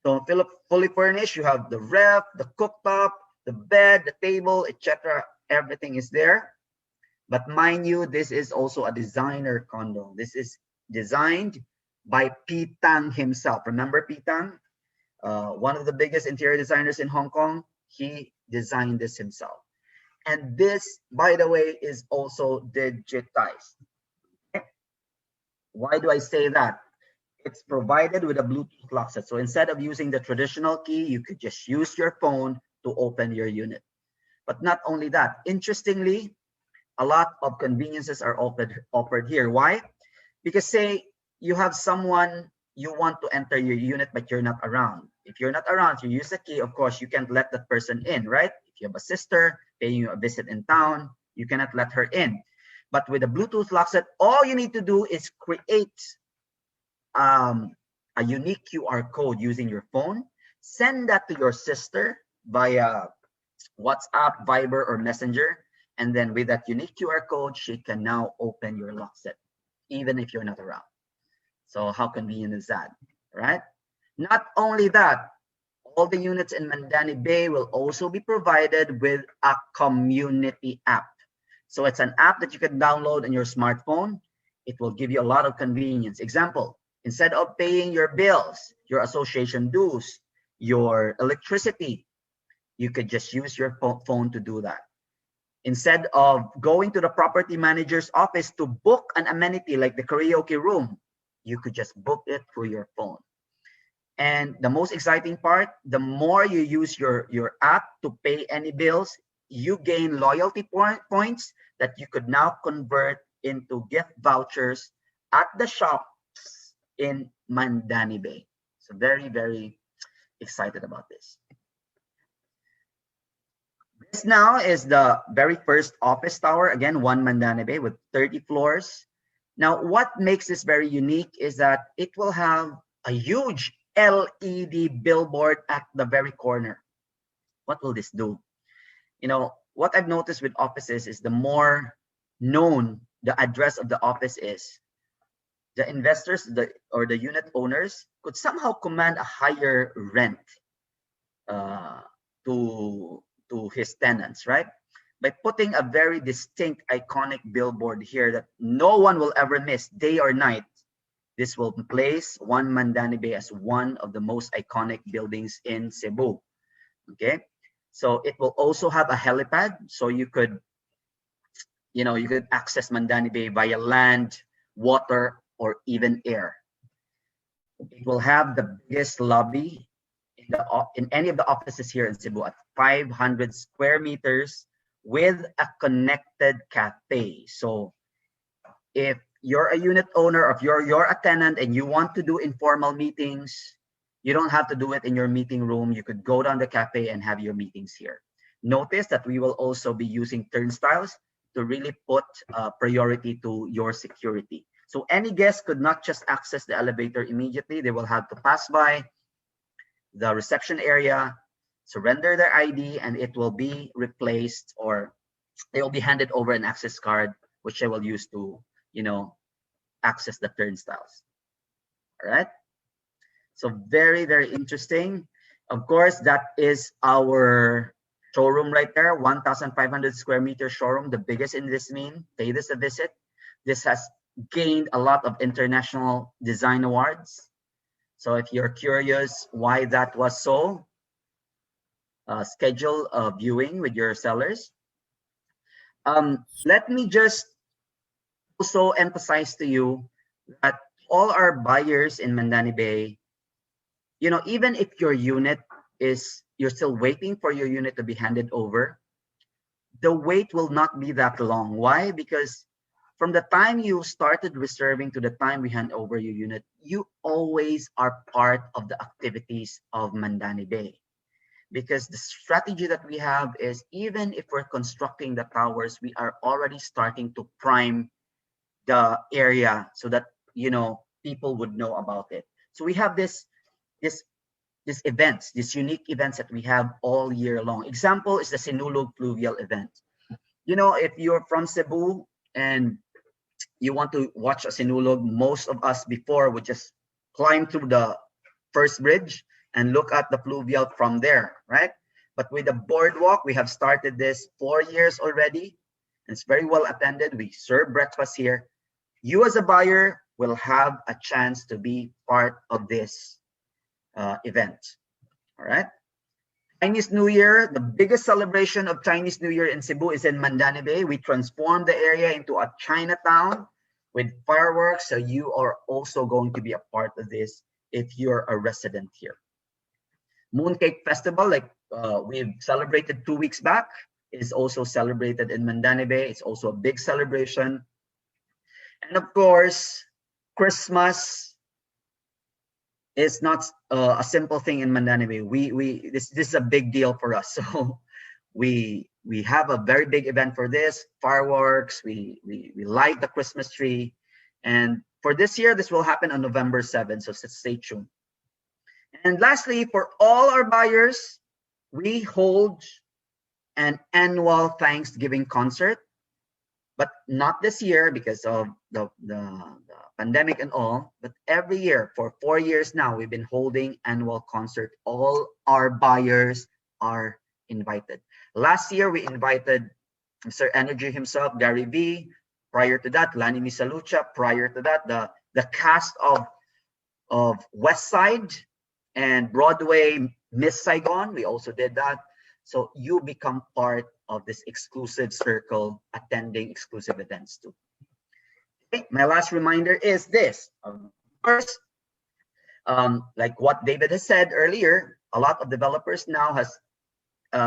So fully furnished, you have the ref, the cooktop, the bed, the table, etc. Everything is there. But mind you, this is also a designer condo. This is designed by P. Tang himself. Remember P. Tang? One of the biggest interior designers in Hong Kong. He designed this himself. And this, by the way, is also digitized. Okay. Why do I say that? It's provided with a Bluetooth lock set. So instead of using the traditional key, you could just use your phone to open your unit. But not only that, interestingly, a lot of conveniences are offered here. Why? Because say you have someone you want to enter your unit, but you're not around. If you're not around, if you use a key, of course, you can't let that person in, right? If you have a sister paying you a visit in town, you cannot let her in. But with a Bluetooth lock set, all you need to do is create a unique QR code using your phone, send that to your sister via WhatsApp, Viber, or Messenger, and then with that unique QR code, she can now open your lock set, even if you're not around. So how convenient is that, right? Not only that, all the units in Mandani Bay will also be provided with a community app. So it's an app that you can download on your smartphone. It will give you a lot of convenience. Example, instead of paying your bills, your association dues, your electricity, you could just use your phone to do that. Instead of going to the property manager's office to book an amenity like the karaoke room, you could just book it through your phone. And the most exciting part, the more you use your app to pay any bills, you gain loyalty points that you could now convert into gift vouchers at the shops in Mandani Bay. So very, very excited about this. This now is the very first office tower, again, one Mandani Bay with 30 floors. Now, what makes this very unique is that it will have a huge LED billboard at the very corner. What will this do? You know, what I've noticed with offices is the more known the address of the office is, the investors or the unit owners could somehow command a higher rent to his tenants, right? By putting a very distinct, iconic billboard here that no one will ever miss, day or night. This will place one Mandani Bay as one of the most iconic buildings in Cebu. Okay, so it will also have a helipad, so you could, you know, you could access Mandani Bay via land, water, or even air. It will have the biggest lobby in any of the offices here in Cebu at 500 square meters with a connected cafe. So if you're a unit owner, or if you're a tenant and you want to do informal meetings, you don't have to do it in your meeting room. You could go down the cafe and have your meetings here. Notice that we will also be using turnstiles to really put priority to your security. So any guest could not just access the elevator immediately. They will have to pass by the reception area, surrender their ID, and it will be replaced, or they will be handed over an access card, which they will use to, you know, access the turnstiles. All right. So very, very interesting. Of course, that is our showroom right there, 1,500 square meter showroom, the biggest in this mean. Pay this a visit. This has gained a lot of international design awards. So if you're curious why that was so, schedule a viewing with your sellers. Let me just also emphasize to you that all our buyers in Mandani Bay, you know, even if your unit is, you're still waiting for your unit to be handed over, the wait will not be that long. Why? Because from the time you started reserving to the time we hand over your unit, you always are part of the activities of Mandani Bay. Because the strategy that we have is, even if we're constructing the towers, we are already starting to prime the area so that, you know, people would know about it. So we have this events, these unique events that we have all year long. Example is the Sinulog Fluvial event. You know, if you're from Cebu and you want to watch a Sinulog, most of us before would just climb through the first bridge and look at the fluvial from there, right? But with the boardwalk, we have started this 4 years already. And it's very well attended. We serve breakfast here. You as a buyer will have a chance to be part of this event, all right? Chinese New Year, the biggest celebration of Chinese New Year in Cebu is in Mandani Bay. We transformed the area into a Chinatown with fireworks. So you are also going to be a part of this if you're a resident here. Mooncake Festival, like we've celebrated 2 weeks back, is also celebrated in Mandani Bay. It's also a big celebration. And of course, Christmas is not a simple thing in Mandani Bay. This is a big deal for us. So we have a very big event for this, fireworks. We light the Christmas tree, and for this year, this will happen on November 7th. So stay tuned. And lastly, for all our buyers, we hold an annual Thanksgiving concert, but not this year because of the pandemic and all, but every year for 4 years now, we've been holding annual concert. All our buyers are invited. Last year, we invited Mr. Energy himself, Gary V. Prior to that, Lani Misalucha. Prior to that, the cast of West Side and Broadway, Miss Saigon. We also did that. So you become part of this exclusive circle, attending exclusive events too. Okay, my last reminder is this. First, like what David has said earlier, a lot of developers now has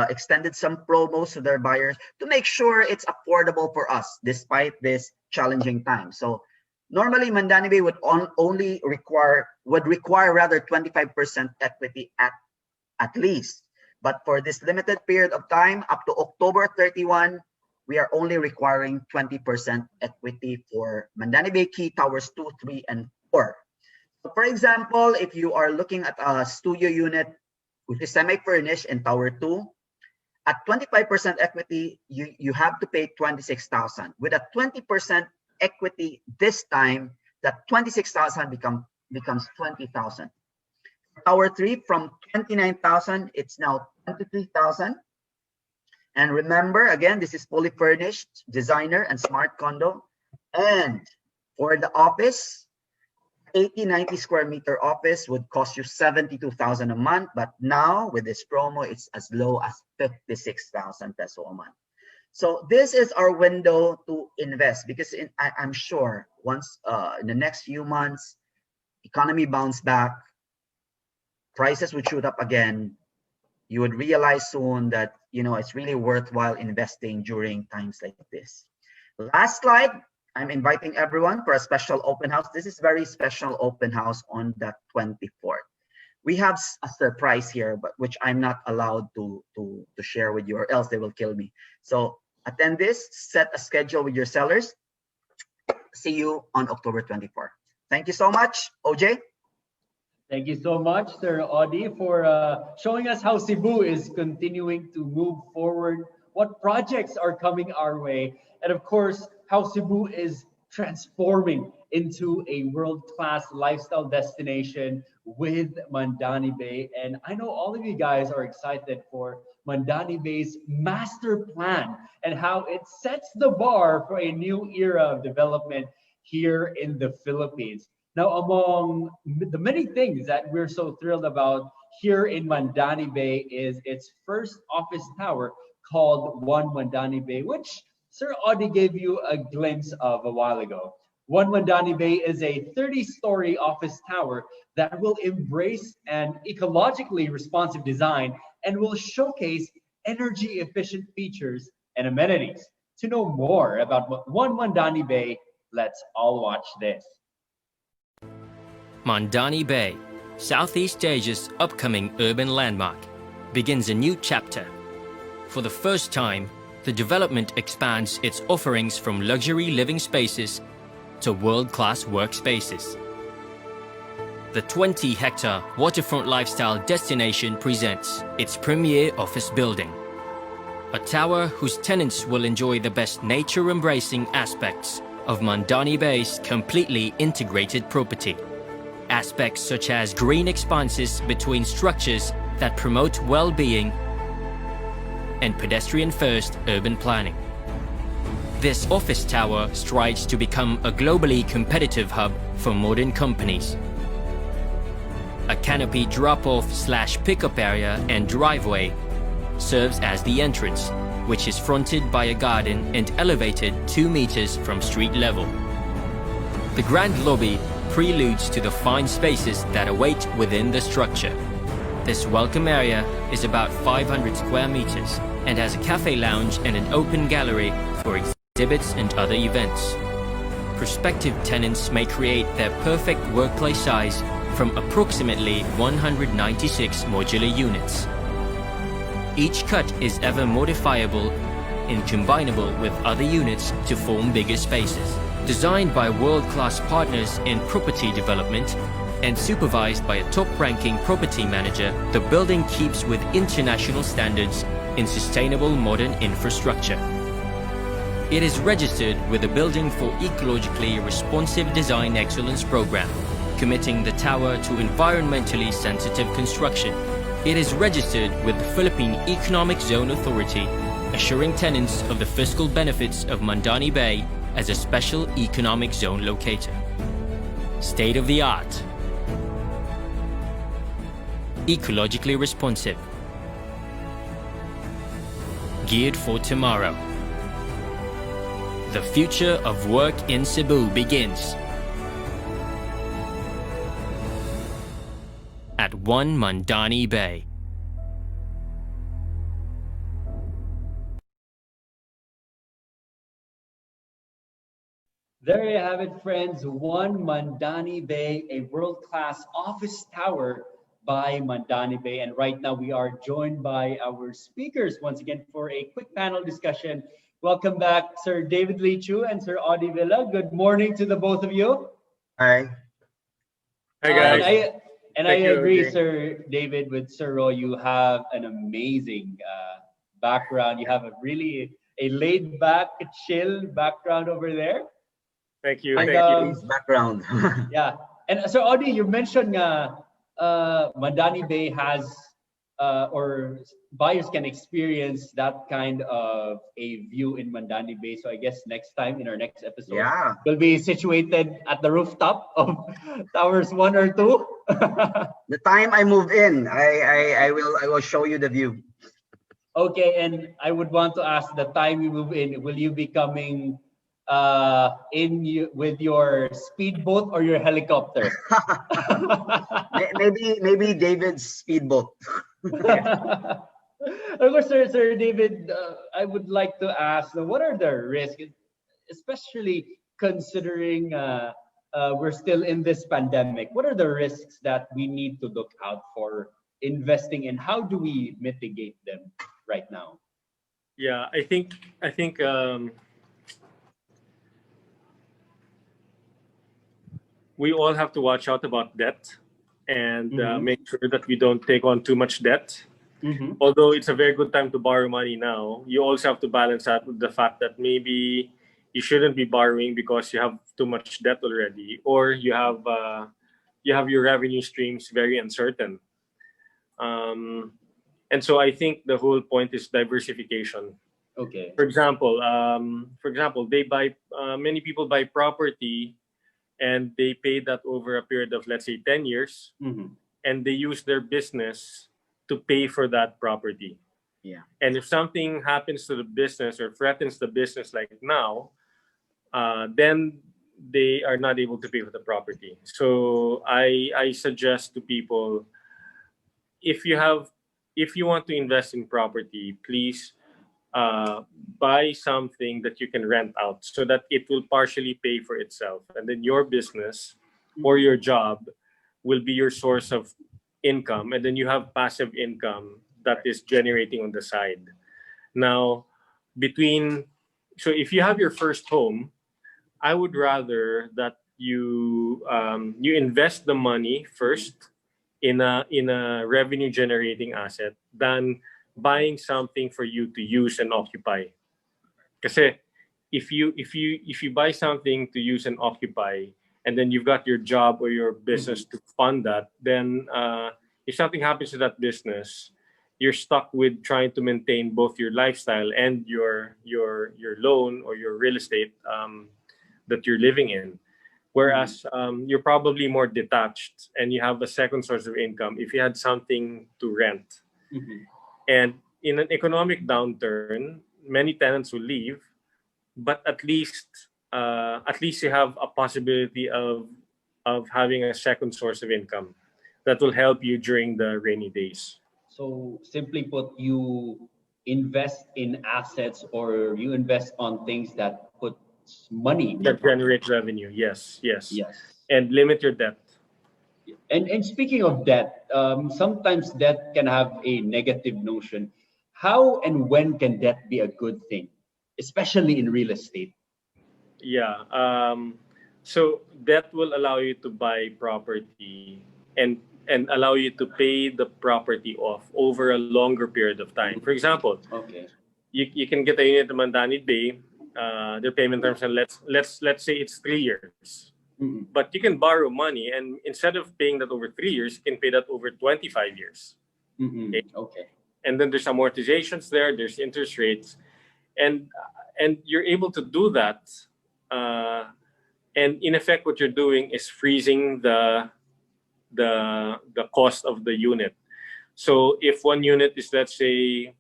extended some promos to their buyers to make sure it's affordable for us despite this challenging time. So normally Mandani Bay would require 25% equity at least. But for this limited period of time, up to October 31, we are only requiring 20% equity for Mandani Bay Key Towers 2, 3, and 4. So for example, if you are looking at a studio unit which is semi-furnished in Tower 2, at 25% equity, you have to pay 26,000. With a 20% equity this time, that 26,000 becomes 20,000. Tower 3 from 29,000, it's now 23,000. And remember, again, this is fully furnished, designer and smart condo. And for the office, 80-90 square meter office would cost you 72,000 a month. But now with this promo, it's as low as 56,000 peso a month. So this is our window to invest, because I'm sure once in the next few months, economy bounce back, prices would shoot up again. You would realize soon that, it's really worthwhile investing during times like this. Last slide, I'm inviting everyone for a special open house. This is very special open house on the 24th. We have a surprise here, but which I'm not allowed to share with you, or else they will kill me. So attend this, set a schedule with your sellers. See you on October 24th. Thank you so much, OJ. Thank you so much, Sir Audi, for showing us how Cebu is continuing to move forward, what projects are coming our way, and of course, how Cebu is transforming into a world-class lifestyle destination with Mandani Bay. And I know all of you guys are excited for Mandani Bay's master plan and how it sets the bar for a new era of development here in the Philippines. Now, among the many things that we're so thrilled about here in Mandani Bay is its first office tower called One Mandani Bay, which Sir Audi gave you a glimpse of a while ago. One Mandani Bay is a 30-story office tower that will embrace an ecologically responsive design and will showcase energy-efficient features and amenities. To know more about One Mandani Bay, let's all watch this. Mandani Bay, Southeast Asia's upcoming urban landmark, begins a new chapter. For the first time, the development expands its offerings from luxury living spaces to world-class workspaces. The 20-hectare waterfront lifestyle destination presents its premier office building, a tower whose tenants will enjoy the best nature-embracing aspects of Mandani Bay's completely integrated property. Aspects such as green expanses between structures that promote well-being and pedestrian-first urban planning. This office tower strives to become a globally competitive hub for modern companies. A canopy drop-off/pickup area and driveway serves as the entrance, which is fronted by a garden and elevated 2 meters from street level. The grand lobby preludes to the fine spaces that await within the structure. This welcome area is about 500 square meters and has a cafe lounge and an open gallery for exhibits and other events. Prospective tenants may create their perfect workplace size from approximately 196 modular units. Each cut is ever modifiable and combinable with other units to form bigger spaces. Designed by world-class partners in property development and supervised by a top-ranking property manager, the building keeps with international standards in sustainable modern infrastructure. It is registered with the Building for Ecologically Responsive Design Excellence program, committing the tower to environmentally sensitive construction. It is registered with the Philippine Economic Zone Authority, assuring tenants of the fiscal benefits of Mandani Bay as a special economic zone locator. State-of-the-art. Ecologically responsive. Geared for tomorrow. The future of work in Cebu begins at One Mandani Bay. There you have it, friends. One Mandani Bay, a world-class office tower by Mandani Bay. And right now we are joined by our speakers once again for a quick panel discussion. Welcome back, Sir David Leechiu and Sir Audi Villa. Good morning to the both of you. Hi. Hi guys. I Thank you, agree, OJ. Sir David, with Sir Roy. You have an amazing background. You have a laid back, chill background over there. Thank you. And Thank you. His background. yeah, and so Audi, you mentioned Mandani Bay has or buyers can experience that kind of a view in Mandani Bay. So I guess next time in our next episode, Yeah. we'll be situated at the rooftop of towers 1 or 2. The time I move in, I will show you the view. Okay, and I would want to ask, the time you move in, will you be coming with your speedboat or your helicopter? maybe David's speedboat. Of course, Sir David, I would like to ask, what are the risks, especially considering we're still in this pandemic? What are the risks that we need to look out for investing, and how do we mitigate them right now? Yeah, I think we all have to watch out about debt and make sure that we don't take on too much debt. Although it's a very good time to borrow money now, you also have to balance that with the fact that maybe you shouldn't be borrowing because you have too much debt already, or you have your revenue streams very uncertain. And so I think the whole point is diversification. Okay. For example, many people buy property and they pay that over a period of, let's say, 10 years, and they use their business to pay for that property. Yeah. And if something happens to the business or threatens the business like now, then they are not able to pay for the property. So I suggest to people, if you want to invest in property, please buy something that you can rent out so that it will partially pay for itself. And then your business or your job will be your source of income. And then you have passive income that is generating on the side. Now, so if you have your first home, I would rather that you invest the money first in a revenue generating asset than buying something for you to use and occupy. Kasi if you buy something to use and occupy, and then you've got your job or your business to fund that, then if something happens to that business, you're stuck with trying to maintain both your lifestyle and your loan or your real estate that you're living in. Whereas you're probably more detached and you have a second source of income if you had something to rent. And in an economic downturn, many tenants will leave, but at least you have a possibility of having a second source of income that will help you during the rainy days. So simply put, you invest in assets, or you invest on things that put money that generate revenue. Yes. Yes. And limit your debt. And speaking of debt, sometimes debt can have a negative notion. How and when can debt be a good thing, especially in real estate? Yeah. So debt will allow you to buy property and allow you to pay the property off over a longer period of time. For example, you can get a unit in Mandani Bay. Their payment terms, and let's say it's 3 years. But you can borrow money, and instead of paying that over 3 years, you can pay that over 25 years. Okay. And then there's amortizations there, there's interest rates, and you're able to do that. And in effect, what you're doing is freezing the cost of the unit. So if one unit is, let's say,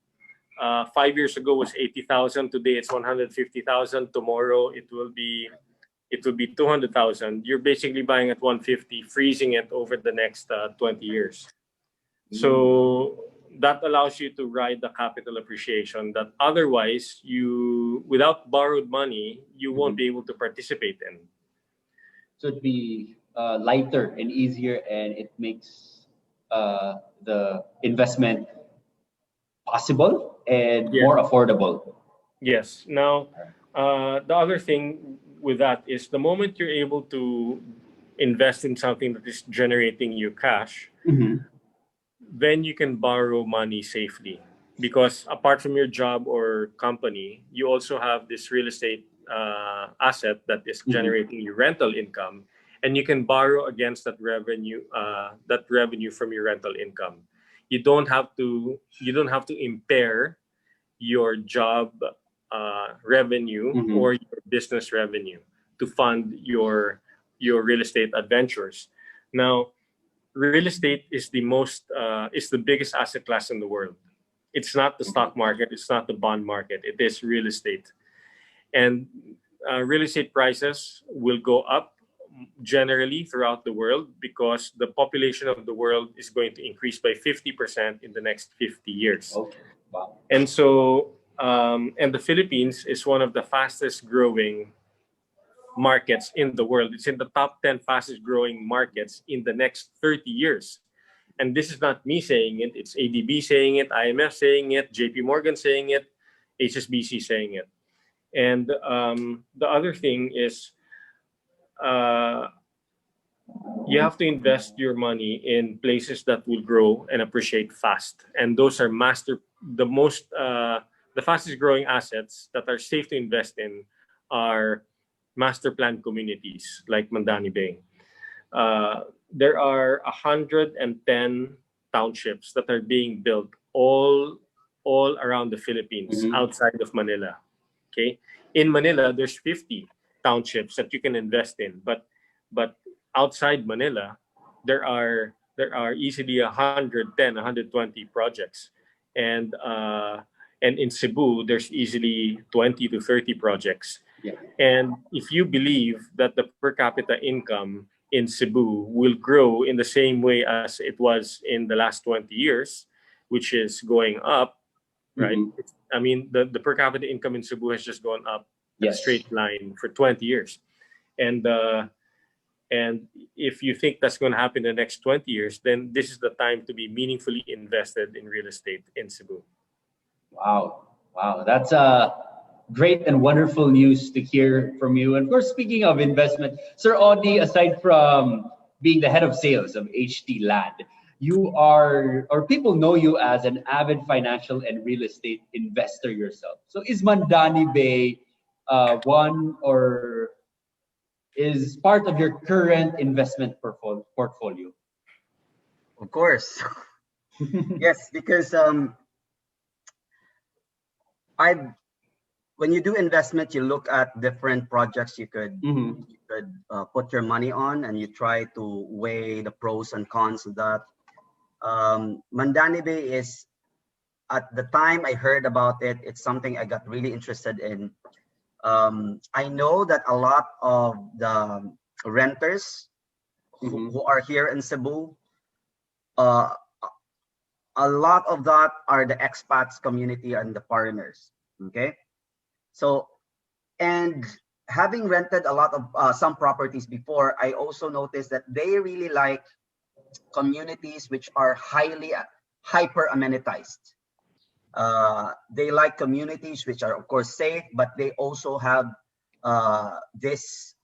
5 years ago was 80,000, today it's 150,000. Tomorrow it will be 200,000. You're basically buying at 150, freezing it over the next 20 years. So that allows you to ride the capital appreciation that otherwise without borrowed money, you won't be able to participate in. So it'd be lighter and easier, and it makes the investment possible and Yeah. more affordable. Yes. Now, the other thing with that is the moment you're able to invest in something that is generating you cash, Mhm. then you can borrow money safely. Because apart from your job or company, you also have this real estate asset that is generating you rental income, and you can borrow against that revenue from your rental income. You don't have to impair your job revenue Mhm. or your business revenue to fund your real estate adventures. Now, real estate is the biggest asset class in the world. It's not the stock market, it's not the bond market, it is real estate. And real estate prices will go up generally throughout the world because the population of the world is going to increase by 50% in the next 50 years. Okay. Wow. And so, and the Philippines is one of the fastest growing markets in the world. It's in the top 10 fastest growing markets in the next 30 years. And this is not me saying it, it's ADB saying it, IMF saying it, JP Morgan saying it, HSBC saying it. And the other thing is uh, you have to invest your money in places that will grow and appreciate fast. And those are the fastest growing assets that are safe to invest in are master plan communities like Mandani Bay. There are 110 townships that are being built all around the Philippines outside of Manila. Okay, in Manila there's 50 townships that you can invest in, but outside Manila there are easily 110, 120 projects, and in Cebu there's easily 20 to 30 projects. Yeah. And if you believe that the per capita income in Cebu will grow in the same way as it was in the last 20 years, which is going up, right? I mean, the per capita income in Cebu has just gone up in a Yes. straight line for 20 years. And if you think that's going to happen in the next 20 years, then this is the time to be meaningfully invested in real estate in Cebu. Wow. Wow. That's great and wonderful news to hear from you. And of course, speaking of investment, Sir Audi, aside from being the head of sales of HT Land, you are, or people know you as an avid financial and real estate investor yourself. So is Mandani Bay one or is part of your current investment portfolio? Of course. Yes, because I when you do investment, you look at different projects you could put your money on, and you try to weigh the pros and cons of that. Mandani Bay is, at the time I heard about it, it's something I got really interested in. I know that a lot of the renters who are here in Cebu, a lot of that are the expats community and the foreigners. Okay, so, and having rented a lot of some properties before, I also noticed that they really like communities which are highly hyper amenitized. They like communities which are of course safe, but they also have this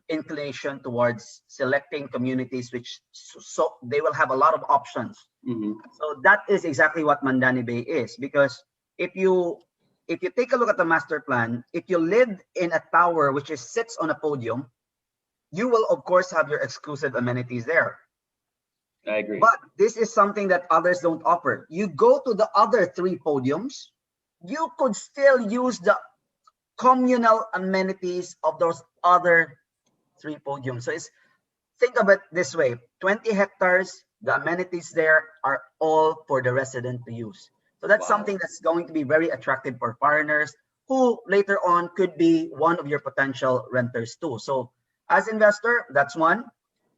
inclination towards selecting communities which so they will have a lot of options. So that is exactly what Mandani Bay is, because if you take a look at the master plan, if you live in a tower which sits on a podium, you will of course have your exclusive amenities there. I agree. But this is something that others don't offer. You go to the other three podiums, you could still use the communal amenities of those other three podiums. So think of it this way: 20 hectares, the amenities there are all for the resident to use. So that's something that's going to be very attractive for foreigners who later on could be one of your potential renters too. So as investor, that's one.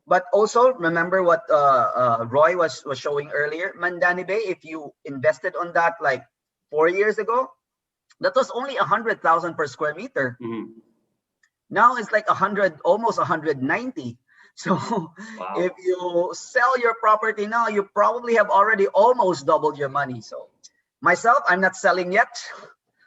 But also remember what Roy was showing earlier. Mandani Bay, if you invested on that like 4 years ago, that was only 100,000 per square meter. Now it's like 100, almost 190. So Wow. if you sell your property now, you probably have already almost doubled your money. So myself, I'm not selling yet.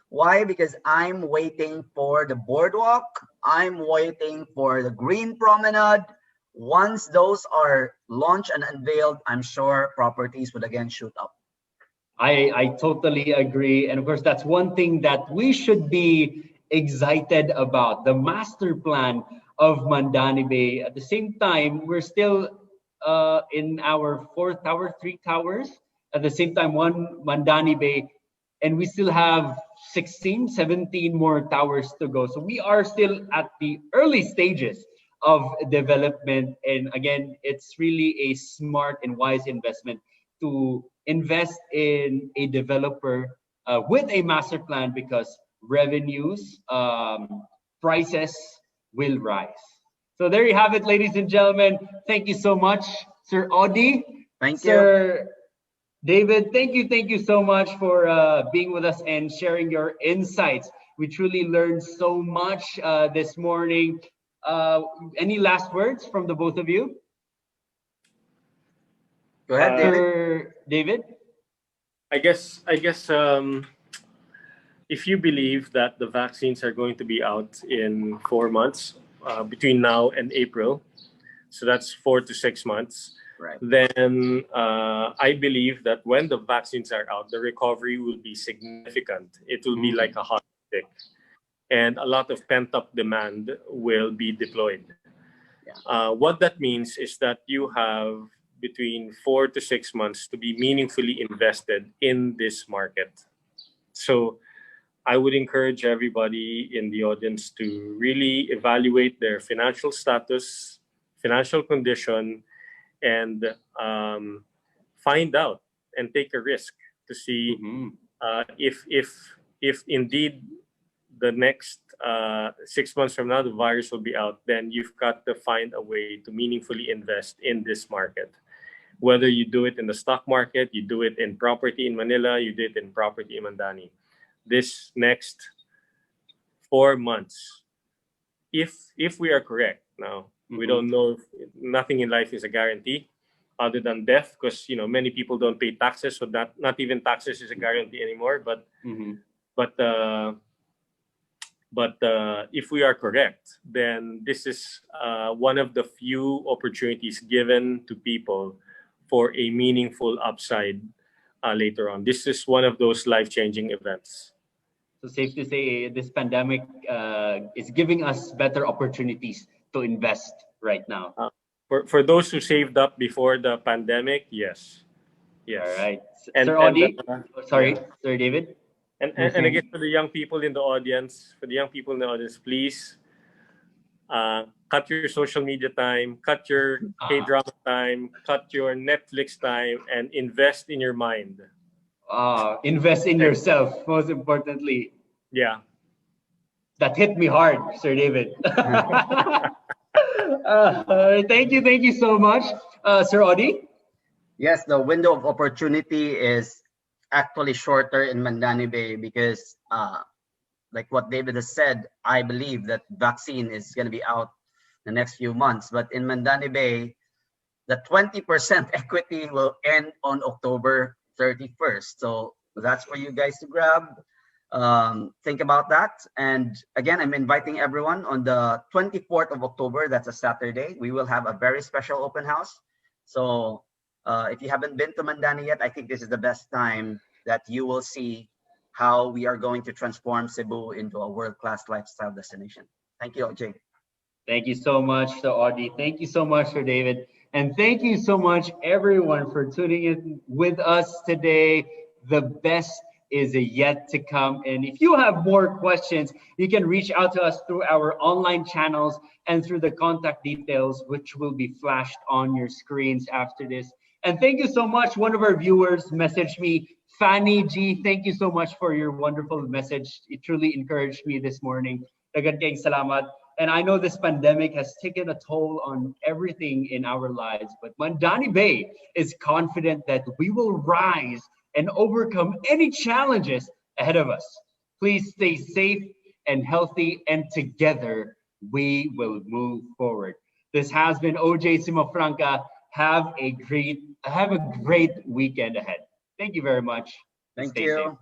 Why? Because I'm waiting for the boardwalk. I'm waiting for the green promenade. Once those are launched and unveiled, I'm sure properties would again shoot up. I totally agree. And of course, that's one thing that we should be excited about, the master plan of Mandani Bay. At the same time, we're still in our fourth tower, three towers. At the same time, one Mandani Bay, and we still have 16, 17 more towers to go. So we are still at the early stages of development. And again, it's really a smart and wise investment to invest in a developer with a master plan, because revenues, prices will rise. So there you have it, ladies and gentlemen. Thank you so much, Sir Audi. Thank you. Sir David, thank you so much for being with us and sharing your insights. We truly learned so much this morning. Any last words from the both of you? Go ahead, David. Sir David? I guess if you believe that the vaccines are going to be out in 4 months, between now and April, so that's 4 to 6 months, Right. then I believe that when the vaccines are out, the recovery will be significant. It will be like a hot stick, and a lot of pent-up demand will be deployed. Yeah. What that means is that you have between 4 to 6 months to be meaningfully invested in this market. So I would encourage everybody in the audience to really evaluate their financial status, financial condition, and find out and take a risk to see if indeed the next 6 months from now the virus will be out. Then you've got to find a way to meaningfully invest in this market. Whether you do it in the stock market, you do it in property in Manila, you do it in property in Mandani. This next 4 months, if we are correct now, we don't know. Nothing in life is a guarantee other than death, because many people don't pay taxes, so that not even taxes is a guarantee anymore. But if we are correct, then this is one of the few opportunities given to people for a meaningful upside later on. This is one of those life-changing events. So safe to say this pandemic is giving us better opportunities to invest right now. For those who saved up before the pandemic, yes. All right. And, Sir Audi, sorry, Sir David. And again, for the young people in the audience, please cut your social media time, cut your K-drama time, cut your Netflix time, and invest in your mind. Invest in yourself, most importantly. Yeah. That hit me hard, Sir David. Thank you so much, Sir Audi. Yes, the window of opportunity is actually shorter in Mandani Bay because, like what David has said, I believe that vaccine is going to be out the next few months. But in Mandani Bay, the 20% equity will end on October 31st. So that's for you guys to grab. Think about that. And again, I'm inviting everyone on the 24th of October. That's a Saturday. We will have a very special open house. So if you haven't been to Mandani yet, I think this is the best time that you will see how we are going to transform Cebu into a world-class lifestyle destination. Thank you, OJ. Thank you so much, Sir Audi. Thank you so much, Sir David. And thank you so much, everyone, for tuning in with us today. The best is yet to come. And if you have more questions, you can reach out to us through our online channels and through the contact details, which will be flashed on your screens after this. And thank you so much. One of our viewers messaged me, Fanny G. Thank you so much for your wonderful message. It truly encouraged me this morning. Daghang salamat. And I know this pandemic has taken a toll on everything in our lives, but Mandani Bay is confident that we will rise and overcome any challenges ahead of us. Please stay safe and healthy, and together we will move forward. This has been OJ Simofranca. Have a great weekend ahead. Thank you very much. Thank Stay you. safe.